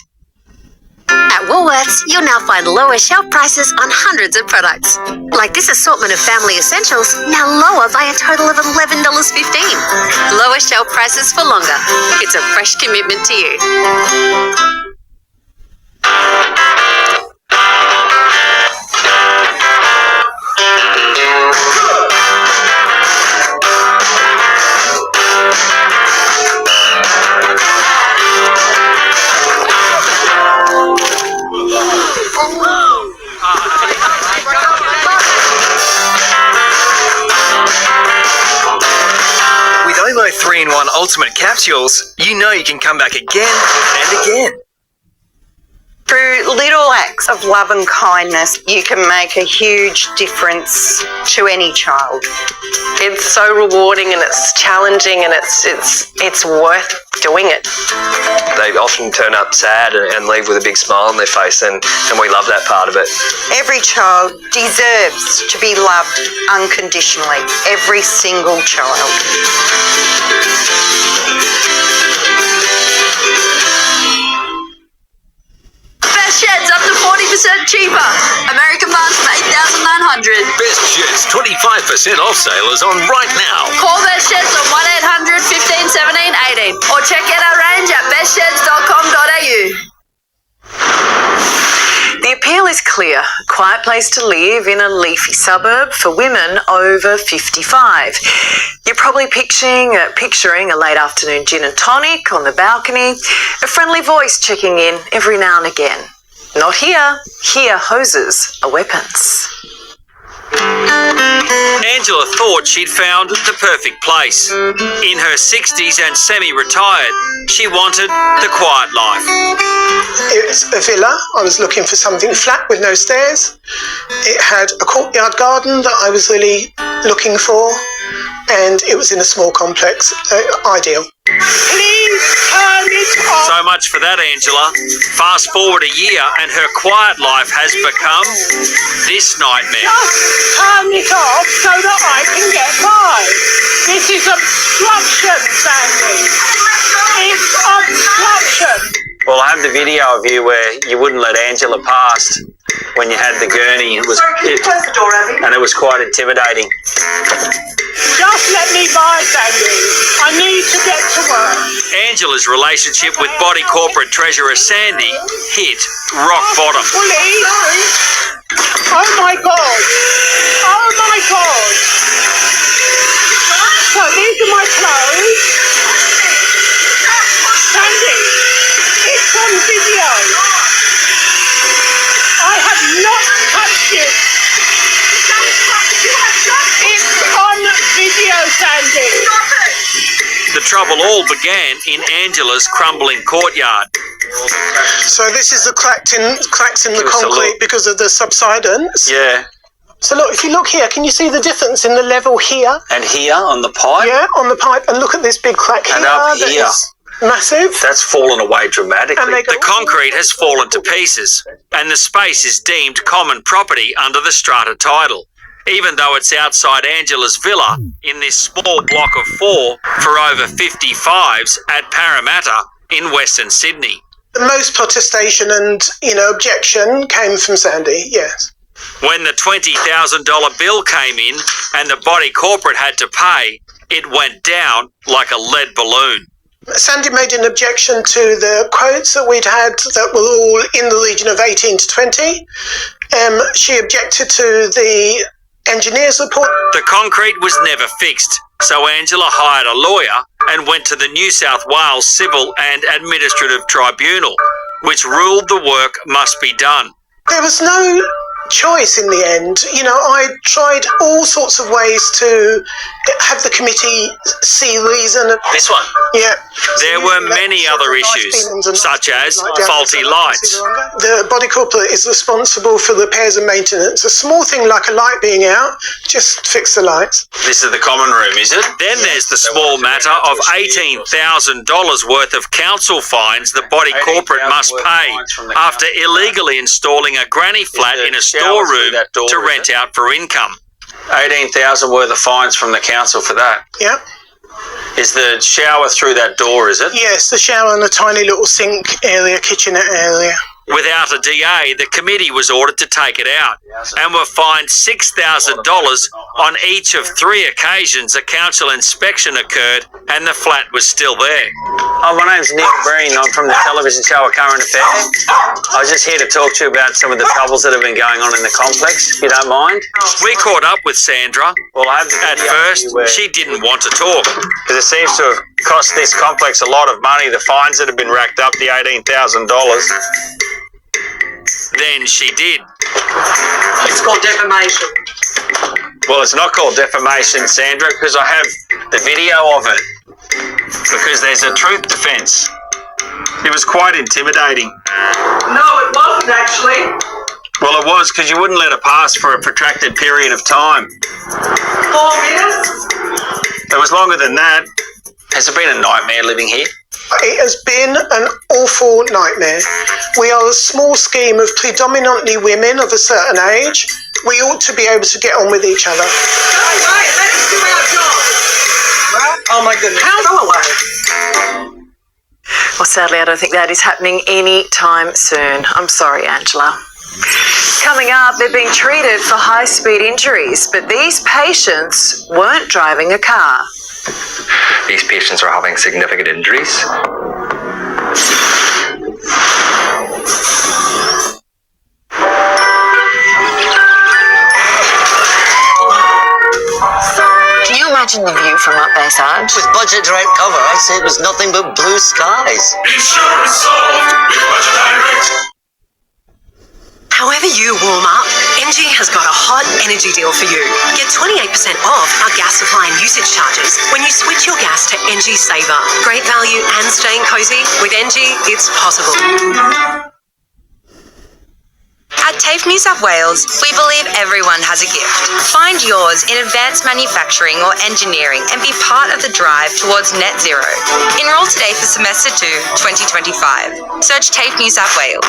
At Woolworths, you'll now find lower shelf prices on hundreds of products. Like this assortment of family essentials, now lower by a total of $11.15. Lower shelf prices for longer. It's a fresh commitment to you. With Omo 3-in-1 Ultimate Capsules, you know you can come back again and again. Through little acts of love and kindness, you can make a huge difference to any child. It's so rewarding and it's challenging and it's worth doing it. They often turn up sad and leave with a big smile on their face, and we love that part of it. Every child deserves to be loved unconditionally. Every single child. Best sheds up to 40% cheaper. American Barnes from $8,900. Best Sheds 25% off sale is on right now. Call Best Sheds on 1-800-15-17-18 or check out our range at bestsheds.com.au. The appeal is clear. A quiet place to live in a leafy suburb for women over 55. You're probably picturing a late afternoon gin and tonic on the balcony, a friendly voice checking in every now and again. Not here. Here, hoses are weapons. Angela thought she'd found the perfect place. In her 60s and semi-retired, she wanted the quiet life. It's a villa. I was looking for something flat with no stairs. It had a courtyard garden that I was really looking for, and it was in a small complex. Ideal. Please turn it off. So much for that, Angela. Fast forward a year and her quiet life has become this nightmare. Just turn it off so that I can get by. This is obstruction, Sandy. It's obstruction. Well, I have the video of you where you wouldn't let Angela past when you had the gurney. Close the door, Abby. And it was quite intimidating. Just let me by, Sandy. I need to get to work. Angela's relationship with body corporate treasurer Sandy hit rock bottom. Police? Oh my God. Oh my God. So these are my clothes. Sandy, it's on video. I have not touched it. It's on video, Sandy. The trouble all began in Angela's crumbling courtyard. So this is the cracks in the concrete because of the subsidence. Yeah. So look, if you look here, can you see the difference in the level here? And here on the pipe? Yeah, on the pipe. And look at this big crack here. And up that here. is massive. That's fallen away dramatically. And they go The concrete has fallen to pieces, and the space is deemed common property under the strata title, even though it's outside Angela's villa in this small block of 4 for over 55s at Parramatta in Western Sydney. The most protestation and, objection came from Sandy, yes. When the $20,000 bill came in and the body corporate had to pay, it went down like a lead balloon. Sandy made an objection to the quotes that we'd had that were all in the region of 18 to 20. She objected to the engineer's report. The concrete was never fixed, so Angela hired a lawyer and went to the New South Wales Civil and Administrative Tribunal, which ruled the work must be done. There was no choice in the end. I tried all sorts of ways to have the committee see reason. This one? Yeah. There were many other issues, such as faulty lights. The body corporate is responsible for repairs and maintenance. A small thing like a light being out, just fix the lights. This is the common room, is it? Then there's the small matter of $18,000 worth of council fines the body corporate must pay after illegally installing a granny flat in a storeroom to rent out for income. $18,000 worth of fines from the council for that. Yeah. Is the shower through that door, is it? Yes, the shower and the tiny little sink area, kitchenette area. Without a DA, the committee was ordered to take it out and were fined $6,000 on each of 3 occasions a council inspection occurred and the flat was still there. Oh, my name's Neil Breen. I'm from the television show A Current Affair. I was just here to talk to you about some of the troubles that have been going on in the complex, if you don't mind. We caught up with Sandra. Well, I have the At first, she didn't want to talk. because it seems to have cost this complex a lot of money, the fines that have been racked up, the $18,000. Then she did. It's called defamation. Well, it's not called defamation, Sandra, because I have the video of it. Because there's a truth defence. It was quite intimidating. No, it wasn't actually. Well, it was, because you wouldn't let it pass for a protracted period of time. 4 minutes? It was longer than that. Has it been a nightmare living here? It has been an awful nightmare. We are a small scheme of predominantly women of a certain age. We ought to be able to get on with each other. Right, let us do our job. Oh my goodness, go away. Well, sadly, I don't think that is happening anytime soon. I'm sorry, Angela. Coming up, they're being treated for high-speed injuries, but these patients weren't driving a car. These patients are having significant injuries. Can you imagine the view from up there, Sarge? With Budget Direct cover, I'd say it was nothing but blue skies. Insurance solved with Budget Direct. However you warm up, NG has got a hot energy deal for you. Get 28% off our gas supply and usage charges when you switch your gas to NG Saver. Great value and staying cozy. With NG, it's possible. At TAFE New South Wales, we believe everyone has a gift. Find yours in advanced manufacturing or engineering and be part of the drive towards net zero. Enroll today for semester 2, 2025. Search TAFE New South Wales.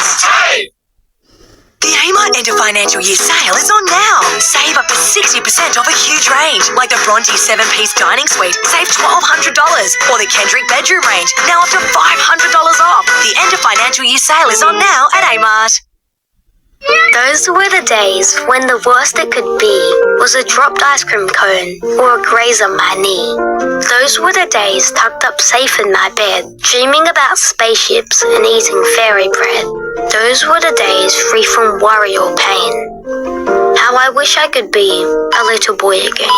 The Amart End of Financial Year sale is on now. Save up to 60% off a huge range, like the Bronte 7-piece dining suite, save $1,200. Or the Kendrick bedroom range, now up to $500 off. The End of Financial Year sale is on now at Amart. Those were the days when the worst it could be was a dropped ice cream cone or a graze on my knee. Those were the days tucked up safe in my bed, dreaming about spaceships and eating fairy bread. Those were the days free from worry or pain. How I wish I could be a little boy again.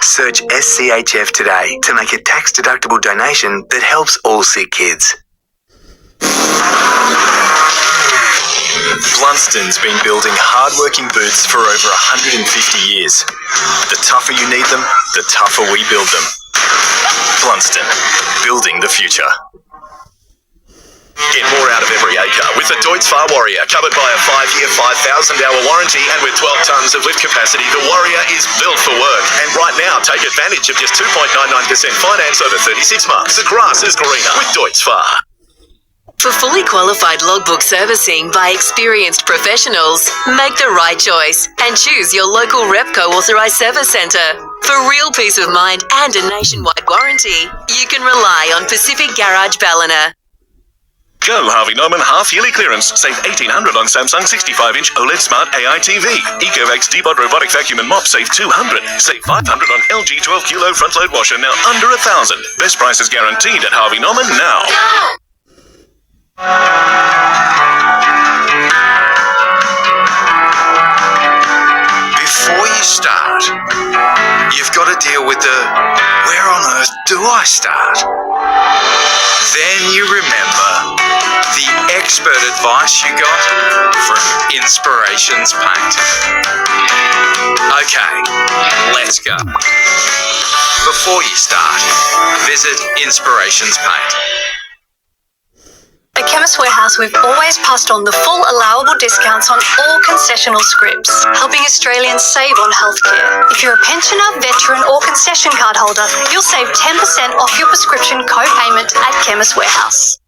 Search SCHF today to make a tax-deductible donation that helps all sick kids. Blunston's been building hard-working boots for over 150 years. The tougher you need them, the tougher we build them. Blunston, building the future. Get more out of every acre with the Deutz Far Warrior, covered by a 5-year, 5,000-hour warranty, and with 12 tonnes of lift capacity, the Warrior is built for work. And right now, take advantage of just 2.99% finance over 36 months. The grass is greener with Deutz Far. For fully qualified logbook servicing by experienced professionals, make the right choice and choose your local Repco authorised service centre. For real peace of mind and a nationwide warranty, you can rely on Pacific Garage Ballina. Go Harvey Norman half-yearly clearance. Save $1,800 on Samsung 65-inch OLED Smart AI TV. Ecovacs Depot Robotic Vacuum and Mop, save $200. Save $500 on LG 12-kilo front-load washer, now under $1,000. Best prices guaranteed at Harvey Norman now. Before you start, you've got to deal with the where on earth do I start? Then you remember the expert advice you got from Inspirations Paint. Okay, let's go. Before you start, visit Inspirations Paint. At Chemist Warehouse, we've always passed on the full allowable discounts on all concessional scripts, helping Australians save on healthcare. If you're a pensioner, veteran or concession card holder, you'll save 10% off your prescription co-payment at Chemist Warehouse.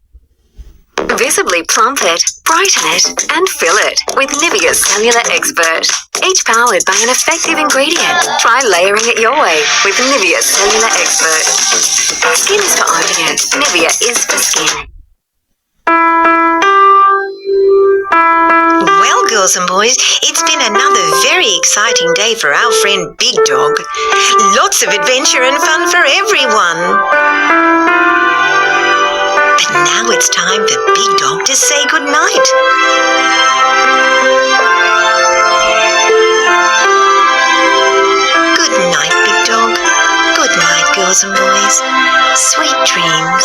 Visibly plump it, brighten it, and fill it with Nivea Cellular Expert. Each powered by an effective ingredient. Try layering it your way with Nivea Cellular Expert. Skin is for owning it. Nivea is for skin. Well, girls and boys, it's been another very exciting day for our friend Big Dog. Lots of adventure and fun for everyone. But now it's time for Big Dog to say goodnight. Good night, Big Dog. Good night, girls and boys. Sweet dreams.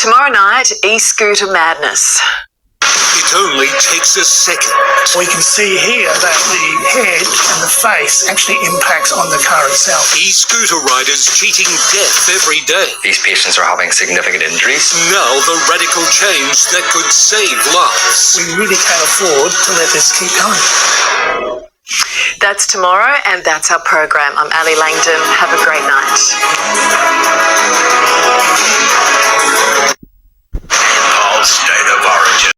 Tomorrow night, e-scooter madness. It only takes a second. We can see here that the head and the face actually impacts on the car itself. E-scooter riders cheating death every day. These patients are having significant injuries. Now the radical change that could save lives. We really can't afford to let this keep going. That's tomorrow, and that's our program. I'm Alison Langdon. Have a great night. State of origin.